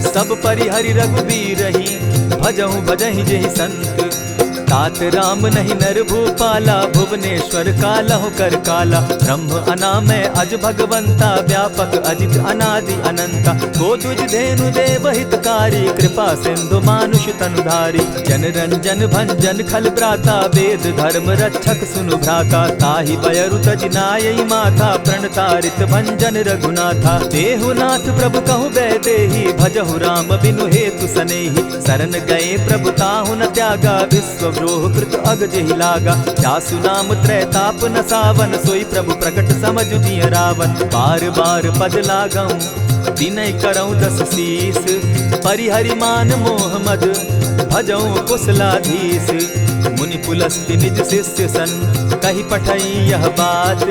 सब परिहरि रघुबीरहि, भजहु भजहि जेहि संत। तात राम नहीं नर भूपाला, भुवनेश्वर कालहु कर काला। ब्रह्म अनामय अज भगवंता, व्यापक अजित अनादि अनंता। को तुझ धेनु देव हितकारी, कृपा सिंधु मानुष तनुधारी। जन रंजन भंजन खल भ्राता, वेद धर्म रक्षक सुनु भ्राता। ताहि बयरु तज नायई माथा, प्रणतारित भंजन रघुनाथा। देहुनाथ प्रभु कहु बैदेहि, भजहु राम बिनु हेतु सनेहि। शरण गए प्रभु ताहु न त्यागा, विश्व द्रोह कृत अग जेहि लागा। जासु नाम त्रैताप न सावन, सोई प्रभु प्रकट समझ दिय रावण। बार बार पद लागऊं, विनय करऊं 10 शीस। परिहरि मान मोह मद, भजऊं कुशलाधीश। मुनि पुलस्ति निज शिष्य सन, कही पठई यह बात।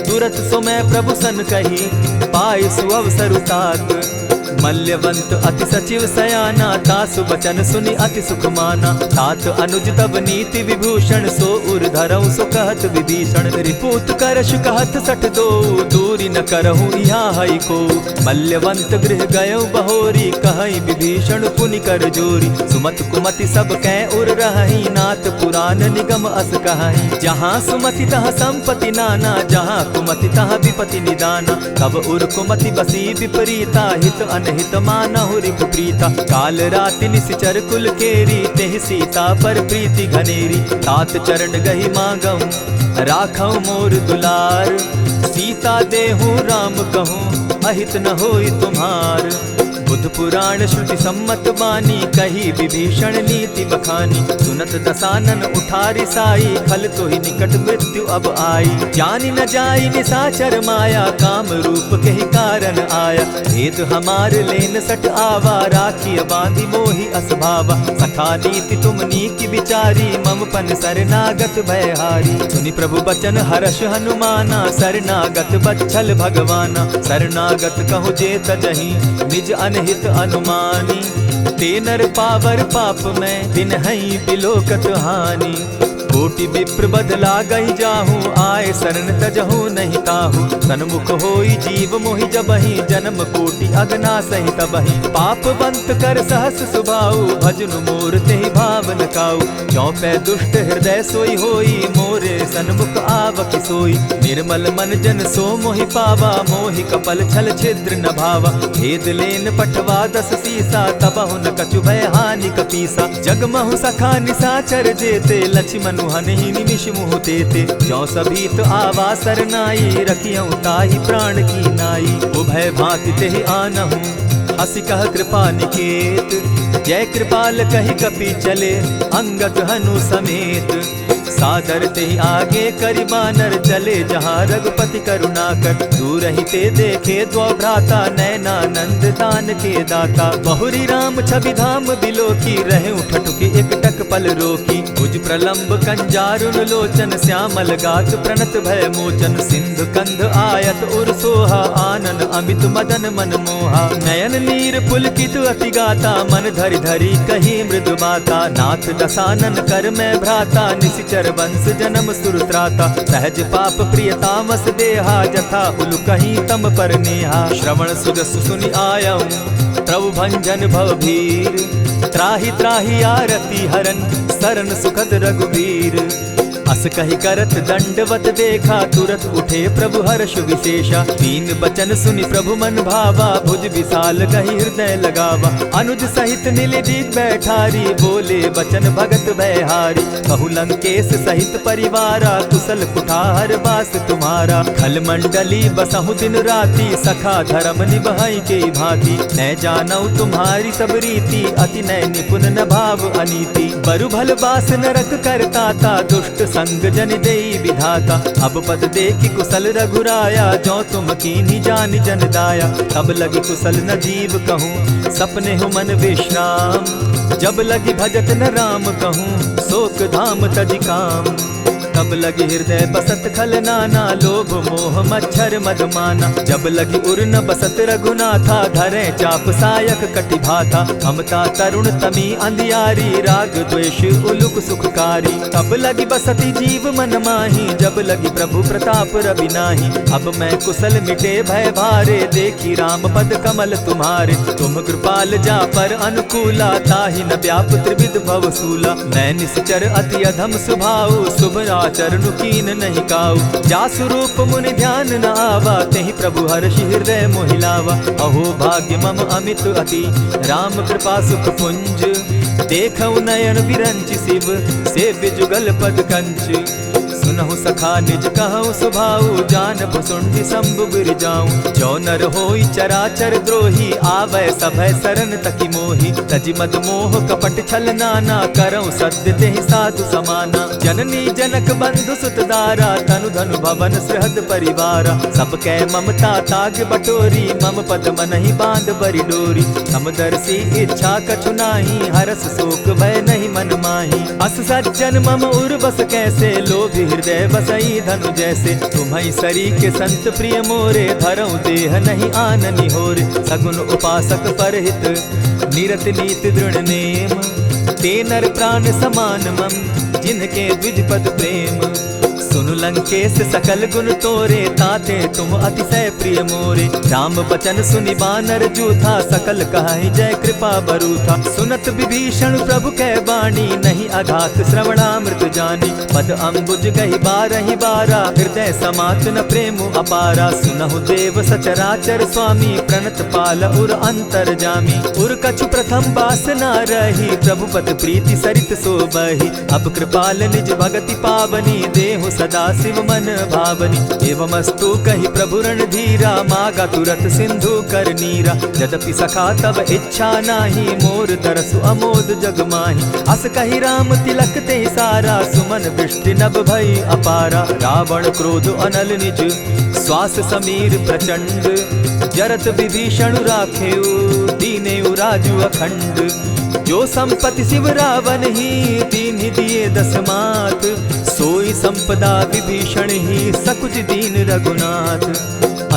तुरत सो मैं प्रभु सन कही, पाए सुअवसर तात। मल्यवंत अति सचिव सयाना, तासु बचन सुनि अति सुख माना। तात अनुज तब नीति विभूषण, सो उर धरऊं सो कहत विभीषण। रिपुत करश कहत सठ दो, दूरी न करहूँ यहाँ हई को। मल्यवंत गृह गयऊ बहोरी, कहई विभीषण पुनि कर जोरी। सुमत कुमति सब कै उर रहई, नाथ पुराण निगम अस कहई। जहाँ सुमति तहाँ संपत्ति नाना, जहाँ कुमति तहाँ विपति निदाना। तब उर कुमति बसी विपरीता, हित अनहित मानहु रिपु प्रीता। काल राति निशिचर कुल केरी, तेहि सीता पर प्रीति घनेरी। तात चरण गहि मांगऊं, राखऊं मोर दुलार। सीता देहूँ राम कहूँ, अहित न होई तुम्हार। बुद्ध पुराण श्रुति सम्मत बानी, कही विभीषण नीति बखानी। सुनत दसानन उठारी साई, खल तो ही निकट मृत्यु अब आई। जानी न जाई निशाचर माया, काम रूप के ही कारण आया। भेद हमार लेन सट आवा, राखी बांधी मोहि असभावा। सखा नीति तुम नीकी विचारी, मम पन शरणागत भयहारी। सुनि प्रभु बचन हर्ष हनुमाना, शरणागत बच्छल भगवाना। शरणागत कहु जे तजहि, निज अनहित अनुमानी। ते नर पावर पाप में, दिन हई बिलोकत हानि। कोटि विप्र बदला गई जाहू, आए शरण तजहू नहीं ताहू। सन्मुख होई जीव मोहि जबहि, जन्म कोटि अगना सही तबहि। पाप बंत कर सहस सुभाऊ, भजनु मोर तेहि भावन काऊ। चौपै दुष्ट हृदय सोई होई, मोरे सन्मुख आवक सोई। निर्मल मन जन सो मोहि पावा, मोहि कपल छल छिद्र न भावा। भेद लेन पठवा 10 सीसा, तबहु न कछु भय हानि कपीसा। जगमहु सखा निसाचर जेते, लक्ष्मनु हनहि निमिष मुह तेते। जो सभीत आवा सरनाई, रखियऊ ताहि प्राण की नाई। उभय भांति तेहि आनहु, हसी कह कृपा निकेत। जय कृपाल कहि कपि चले, अंगद हनु समेत। सादर ते आगे करि बानर चले, जहाँ रघुपति करुणाकर। दूर ही ते देखे द्वौ भ्राता, नैनानंद दान के दाता। बहुरी राम छवि धाम बिलोकी, रहे ठठुकी एकटक पल रोकी। भुज प्रलंब कंजारुन लोचन, श्यामल गात प्रणत भय मोचन। सिंधु कंध आयत उर सोहा, आनन अमित मदन मन मोहा। नयन नीर पुलकित अति गाता, मन धरि धरि कही मृदु बाता। नाथ दसानन कर मैं भ्राता, निशिचर वंश जन्म सुरत्राता। सहज पाप प्रिय तामस देहा, जथा उलु कहीं तम पर नेहा। श्रवण सुजस सुनि आयऊं, प्रभु भंजन भव भीर। त्राहि त्राहि आरती हरन, सरन सुखद रघुबीर। अस कहि करत दंडवत देखा, तुरत उठे प्रभु हर्ष विशेषा। दीन बचन सुनि प्रभु मन भावा, भुज विशाल कहि हृदय लगावा। अनुज सहित नीलदीप बैठारी, बोले बचन भगत भयहारी। कहु लंकेश सहित परिवारा, कुशल कुठार बास तुम्हारा। खल मंडली बसहु दिन राति, सखा धर्म निभाई के भांति। न जानौ तुम्हारी सब रीति, अति नय निपुण न भाव अनीति। बरु भल बास नरक करताता, दुष्ट संग जन देई विधाता। अब पद देखि कुशल रघुराया, जो तुम कीन्ही जानि जन दाया। तब लगी कुशल न जीव कहूँ, सपने हो मन विश्राम। जब लगी भजत न राम कहूँ, शोक धाम तजि काम। तब लगी हृदय बसत खल नाना, लोभ मोह मच्छर मद माना। जब लगी उर न बसत रघुनाथा, धरे चाप सायक कटि भाता। ममता तरुण तमी अंधियारी, राग द्वेष उलुक सुखकारी। तब लगी बसती जीव मन माही, जब लगी प्रभु प्रताप रवि नाही। अब मैं कुशल मिटे भय भारे, देखी राम पद कमल तुम्हारे। तुम कृपाल जा पर अनुकूला, ताहि न व्याप त्रिविध भव सूला। मैं निश्चर अति अधम सुभाऊ, शुभ चरणु कीन नहीं काऊ। जासु रूप मुनि ध्यान न आवा, तेहि प्रभु हर्षि हृदय मोहिलावा। अहो भाग्य मम अमित अति, राम कृपा सुख पुंज। देखऊ नयन विरंचि शिव, सेव्य जुगल पद कंच। सुनहु सखा निज कहूँ सुभाऊ, जान भुसुंडि शंभु गिर जाऊं। जो नर होई चराचर द्रोही, आवे सभय शरण तकी मोहि। तजि मद मोह कपट छल नाना, करऊँ सत्य तेहि साधु समाना। जननी जनक बंधु सुत दारा, तनु धनु भवन सृहद परिवारा। सब कै ममता ताग बटोरी, मम पद मनहि बांध बरि डोरी। समदर्शी इच्छा कछु नाही, हरस शोक भय नहीं मन माही। अस सज्जन मम उर बस कैसे, लोभी हृदय बसई धनु जैसे। तुम्हि सरी के संत प्रिय मोरे, धरऊ देह नहीं आननि होरे। सगुन उपासक परहित, निरत नीत दृढ़ नेम। ते नर प्राण समान मम, जिनके द्विज पद प्रेम। सुनु लंकेश सकल गुण तोरे, ताते तुम अतिशय प्रिय मोरे। राम बचन सुनि बानर जूथा, सकल कहाहि जय कृपा बरूथा। सुनत विभीषण प्रभु कै बाणी, नहीं अघात श्रवणामृत जानी। पद अम्बुज गहि बारहि बारा, हृदय समात न प्रेम अपारा। सुनहु देव सचराचर स्वामी, प्रणत पाल उर अंतर जामी। उर कछु प्रथम बास न रही, प्रभु पद प्रीति सरित सोबहि। अब कृपाल निज भगति पावनी, देहु सदा शिव मन भावनी। एवमस्तु कहि प्रभु रणधीरा, मागा तुरत सिंधु कर नीरा। यद्यपि सखा तब इच्छा नाही, मोर तरसु अमोद जग माही। अस कहि राम तिलक ते सारा, सुमन वृष्टि नभ भई अपारा। रावण क्रोध अनल निज, श्वास समीर प्रचंड। जरत विभीषण राखेउ, दीनेउ राजु अखंड। जो संपत्ति शिव रावण ही, दीन्हि दिए 10 मात। सोई संपदा विभीषण ही, सकुच दीन रघुनाथ।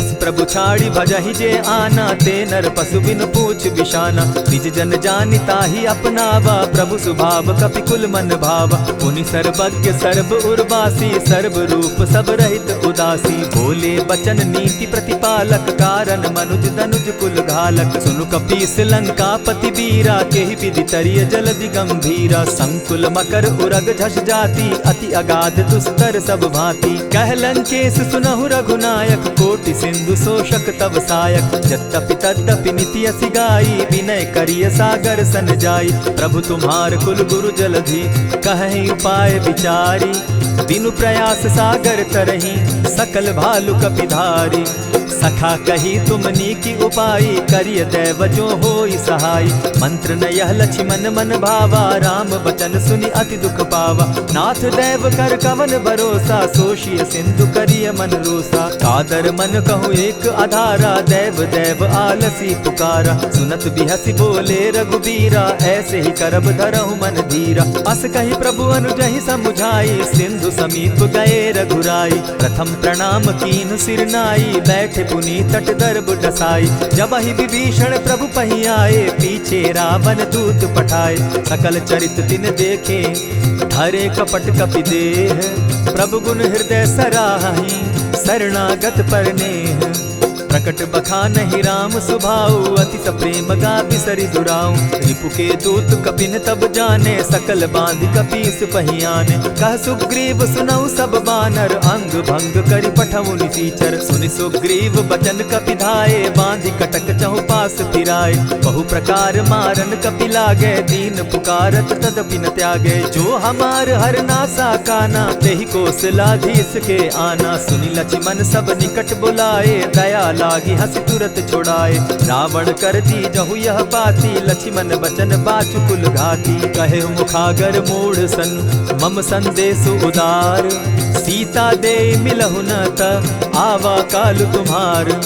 अस प्रभु छाड़ी भजहि जे आना, ते नर पशु बिन पूछ बिशाना। निज जन जानि ताहि अपनावा, प्रभु स्वभाव कपि कुल मन भावा। पुनि सर्वज्ञ सर्व उर्वासी, सर्व रूप सब रहित उदासी। बोले बचन नीति प्रतिपालक, कारण मनुज दनुज कुल घालक। सुनु कपीस लंकापति वीरा, केहि विधि तरिय जलधि गंभीरा। संकुल मकर उरग झष जाति, अति अगाध दुस्तर सब भांति। कह लंकेश सुनहु रघुनायक, कोटि सिंधु शोषक तब सायक। यद्यपि तद्यपि निति असि गाई, विनय करिय सागर सन जाई। प्रभु तुम्हार कुल गुरु जलधि, कहि उपाय विचारी। बिनु प्रयास सागर तरही, सकल भालु कपिधारी। सखा कही तुम नीकी उपाय, करिय दैव जो होई सहाय। मंत्र न यह लक्ष्मण मन भावा, राम बचन सुनि अति दुख पावा। नाथ दैव कर कवन भरोसा, सोषिय सिंधु करिय मन रोसा। कादर मन कहूँ एक आधारा, दैव दैव आलसी पुकारा। सुनत बिहसी बोले रघुबीरा, ऐसे ही करब धरहु मन धीरा। अस कही प्रभु अनुजहि समुझाई, सिंधु समीप गए रघुराई। प्रथम प्रणाम कीन सिर नाई, बैठे पुनि तट दर्ब डसाई। जब ही विभीषण प्रभु पही आए, पीछे रावण दूत पठाए। सकल चरित तिन देखे, धरे कपट कपि देह। प्रभु गुण हृदय सराहि, शरणागत पर नेह। प्रकट बखानहि राम सुभाऊ, अति सप्रेम गा बिसरि दुराऊ। रिपु के दूत कपिन तब जाने, सकल बांधि कपीस पहियाने। कह सुग्रीव सुनऊ सब बानर, अंग भंग करि पठऊ निसीचर। सुनि सुग्रीव बचन कपि धाये, बांधि कटक चहु पास फिराए। बहु प्रकार मारन कपि लागे, दीन पुकारत तदपि न त्यागे। जो हमार हर नासा काना, तेहि कौशलाधीश के आना। सुनि लक्ष्मण सब निकट बुलाए, दया लागी हंस तुरत छोड़ाए। रावण कर दी जहु यह बाती, लक्ष्मण बचन बाचु कुल घाती। कहे मुखागर मूढ़ सन, मम संदेश उदार। सीता दे मिलहु न त, आवा काल तुम्हार।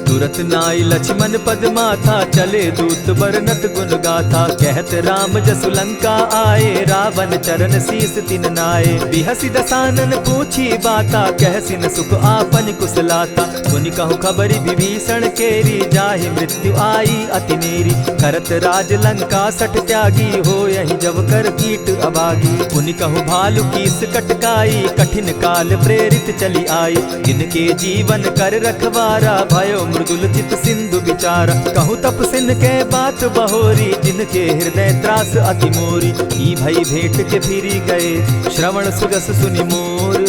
तुरत नाई लक्ष्मण पद माथा, चले दूत बरनत गुण गाथा। कहत राम जसु लंका आए, रावण चरण शीस तिन नाये। बिहसि दसानन पूछी बाता, कहसिन सुख आपन कुशलाता। मुनि कहु खबरि विभीषण केरी, जाहि मृत्यु आई अति नेरी। करत राज लंका सठ त्यागी, हो यही जब कर कीट अभागी। मुनि कहु भालु कीस कटकाई, कठिन काल प्रेरित चली आई। इनके जीवन कर रखवारा, भयो मृदुल चित सिंधु विचार। कहु तपसिन के बात बहोरी, जिनके हृदय त्रास अति मोरी। ई भई भेंट के फिरी गए, श्रवण सुजस सुनि मोर।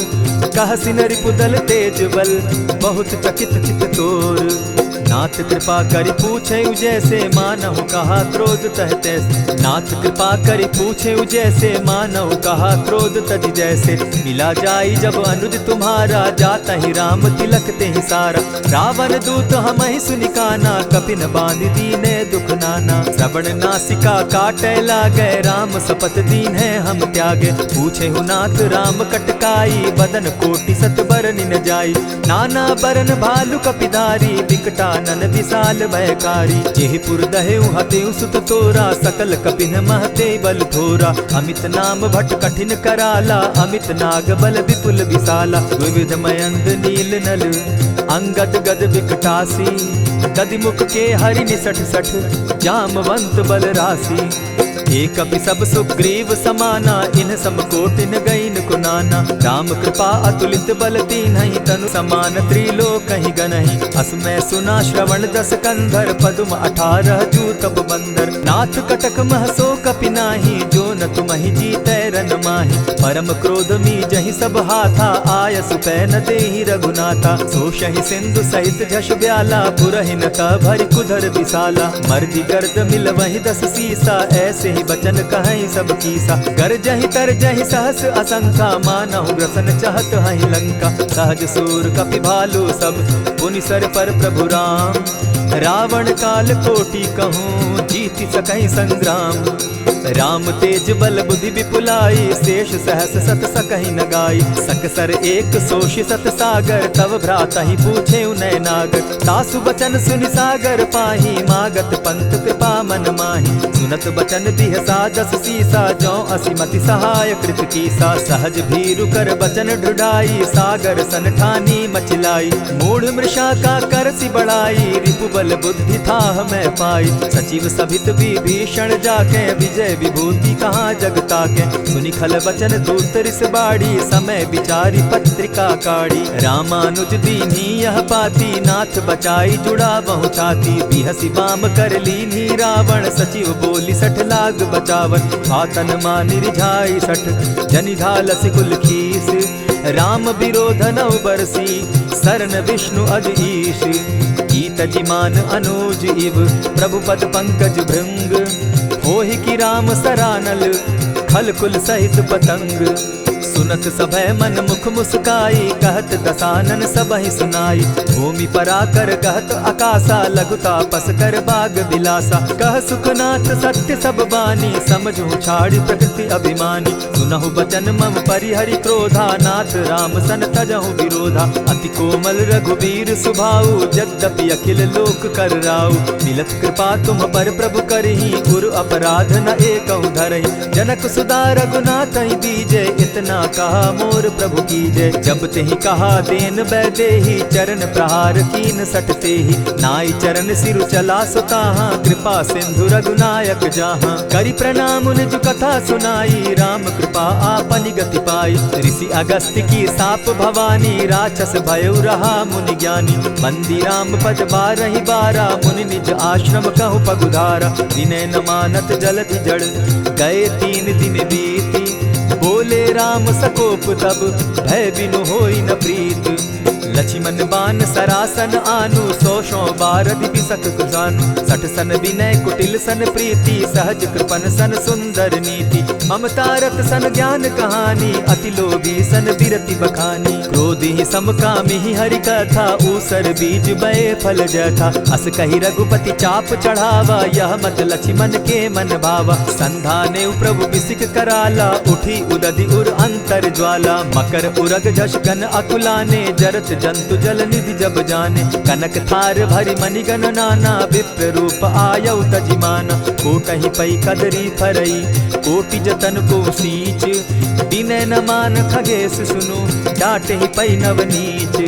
कहसिन रिपुदल तेज बल, बहुत चकित चित तोर। नाथ कृपा करि पूछे जैसे, मानहु कहा क्रोध तह तैसे। नाथ कृपा करि पूछे जैसे, मानहु कहा क्रोध तज जैसे। मिला जाई जब अनुज तुम्हारा, जाता ही राम तिलक ते ही सारा। रावण दूत हम ही सुनिकाना, कपिन बांध दीने दुख नाना। श्रवण नासिका काटे लागे, राम सपत दीन है हम त्यागे। पूछे हु नाथ राम कटकाई, बदन कोटि सत बरन न जाई। नाना बरन भालु कपिधारी, विकटा नन विशाल भयकारी। जेहिपुर दहेउ हतेउ सुत तोरा, सकल कपिन महते बल थोरा। अमित नाम भट कठिन कराला, अमित नाग बल विपुल विशाला। द्विविध मयंद नील नल, अंगद गद विकटासी। गदिमुख के हरि निसठ सठ, जामवंत बल राशि। एक कपि सब सुग्रीव समाना, इन सम कोटिन गईन कुनाना। राम कृपा अतुलित बल तीन्हि, तनु समान त्रिलोक ही गनहि। असमय सुना श्रवण दस कंधर, पदुम 18 जूतब बंदर। नाथ कटक महसो कपि नाही, जो न तुमहि जीतै रन माहि। परम क्रोध मी जहि सब हाथा, आय सुपै न देहि रघुनाथा। सोषहि सिंधु सहित झष ब्याला, पुरहि न त भरि कुधर विशाला। मर्दि गर्द मिल वहि 10 सीसा, ऐसे बचन कहीं सब कीसा। कर जहि तर जहि सहस असंखा, मानहु ग्रसन चाहत हहि लंका। सहज सूर कपि भालु सब, पुनि सर पर प्रभु राम। रावण काल कोटि कहूँ, जीति सकहि संग्राम। राम तेज बल बुद्धि विपुलाई, शेष सहस सत सकहि न गाई। सकसर एक सोषि सत सागर, तव भ्राता ही पूछे उनय नागर। तासु बचन सुनि सागर पाही, मागत पंत कृपा मन माही। सुनत बचन बिहसा जस सीसा, जौ असिमति सहाय कृत कीसा। सहज भीरु कर बचन ढुढ़ाई, सागर सन ठानी मचिलाई। मूढ़ मृषा का कर सी बढ़ाई, रिपु बल बुद्धि थाह मैं पाई। सचिव सभित विभीषण जाके, विजय विभूति कहाँ जगता के। सुनि खल बचन दूत रिस बाड़ी, समय विचारी पत्रिका काढ़ी। रामानुज दीन्ही यह पाती, नाथ बचाई जुड़ा बहु छाती। बिहसी बाम कर लीन्ही रावण, सचिव बोली सठ लाग बचावन। आतन मानि रिझाई सठ, जनि ढालस कुल खीस। राम विरोध नौ बरसी, सरन विष्णु अज ईश। गीत जिमान अनुज इव, प्रभु पद पंकज भृंग। होहि कि राम सरानल, खल कुल सहित पतंग। सुनत सभय मन मुख मुस्काई, कहत दसानन सबहि सुनाई। भूमि पराकर कहत आकाशा, लघु तापस कर बाग बिलासा। कह सुखनाथ सत्य सब बानी, समझू छाड़ प्रकृति अभिमानी। सुनहु बचन मम परिहरि क्रोधा, नाथ राम सन तजहु विरोधा। अति कोमल रघुबीर सुभाऊ, यद्यपि अखिल लोक कर राऊ। मिलत कृपा तुम पर प्रभु करही, गुरु अपराध न एकहु धरहि। जनक सुदा रघुनाथ ही दीजे, इतना कहा मोर प्रभु की जय। जब तेहि कहा देन बैदेही, चरण प्रहार कीन सटते ही। नाई चरण सिरु चला सुताहा, कृपा सिंधु रघुनायक जाहा। करि प्रणाम निज कथा सुनाई, राम कृपा आपनि गति पाई। ऋषि अगस्त्य की साप भवानी, राक्षस भयउ रहा मुनि ज्ञानी। बंदी राम पद बारहि बारा, मुनि निज आश्रम कहु पगुधारा। विनय न मानत जलधि जड़, गए 3 दिन बीती। बोले राम सकोप तब, भय बिनु होई न प्रीत। लक्ष्मण बान सरासन आनु, 100 बारधि बिसक कुजानु। 60 सन विनय कुटिल सन प्रीति, सहज कृपन सन सुंदर नीति। ममता रत सन ज्ञान कहानी, अति लोभी सन बिरति बखानी। क्रोधी समकामी हरि कथा, ऊसर बीज बय फल जथा। अस कहि रघुपति चाप चढ़ावा, यह मत लक्ष्मण के मन भावा। संधाने प्रभु बिसिक कराला, उठी उदधि उर अंतर ज्वाला। मकर उरग झष घन अकुलाने, जरत जंतु जल निधि जब जाने। कनक थार भरि मणिगण नाना, विप्र रूप आयउ तजिमाना। कोटहि पै कदरी फरई, कोटि जतन को सींच। विनय न मान खगेश सुनु, डांटहि पै नवनीच।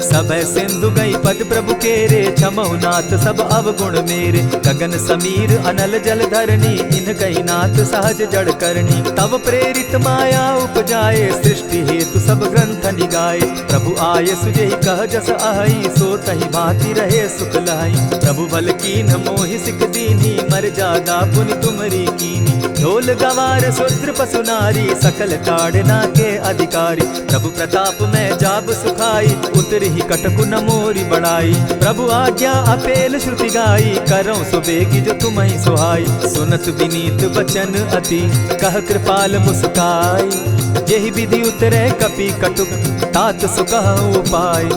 सभय सिंधु गई पद प्रभु केरे, छमहु नाथ सब अवगुण मेरे। गगन समीर अनल जल धरनी, इन गई नाथ सहज जड़ करनी। तब प्रेरित माया उपजाए, सृष्टि हेतु सब ग्रंथ निगाए। प्रभु आय सुजेहि कह जस अहई, सो तहि भांति रहे सुख लहई। प्रभु बल कीन्ह मोहि सिख दीन्ही, मर जादा पुनि तुमरी कीनी। ढोल गवार शूद्र पशु नारी, सकल ताड़ना के अधिकारी। प्रभु प्रताप में जाब सुखाई, उतरहि कटकु न मोरी बड़ाई। प्रभु आज्ञा अपेल श्रुति गाई, करऊं सुबेगी जो तुम्हि सुहाई। सुनत विनीत वचन अति, कह कृपाल मुस्काई। जेहि विधि उतरे कपि कटुक, तात सुकहु उपाय।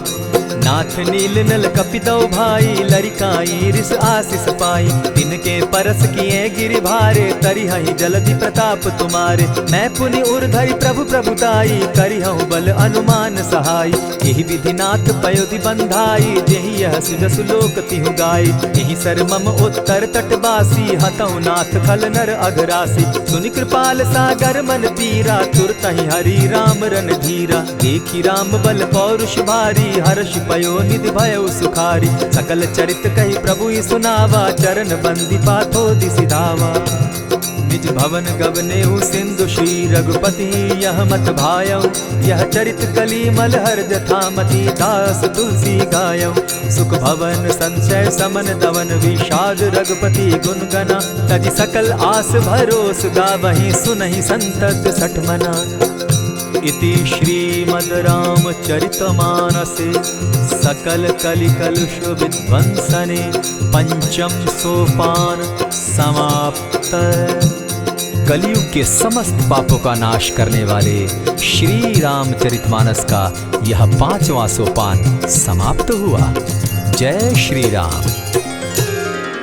नाथ नील नल कपितौ भाई, लरिकाई रिस आशीष पाई। तिनके परस किए गिरि भारे, तरिहहि जलधि प्रताप तुम्हारे। मैं पुनि उर्धरि प्रभु प्रभुताई, करिहु बल अनुमान सहाय। एहि विधि नाथ पयोधि बंधाई, जेहि यह सुजसु लोक तिहु गाई। एहि सर मम उत्तर तटवासी, हतौ नाथ खल नर अघरासी। सुनि कृपाल सागर मन पीरा, तुरतहि हरि राम रन धीरा। देखि राम बल पौरुष भारी, हर्ष पयो निधि भयउ सुखारी। सकल चरित कहि प्रभु सुनावा, चरण बंदी पाथो दिसि धावा। निज भवन गवनेउ सिंधु श्री रघुपति, यह मत भायउ। यह चरित कली मलहर जथामति, दास तुलसी गायउ। सुख भवन संशय समन दवन, विषाद रघुपति गुण गना। तजि सकल आस भरोस, गावहि सुनहि संतत सठ मना। इति श्रीमद् रामचरितमानसे, सकल कलिकलुष विध्वंसने। पंचम सोपान समाप्त। कलयुग के समस्त पापों का नाश करने वाले श्री रामचरितमानस का यह 5वां सोपान समाप्त हुआ। जय श्री राम।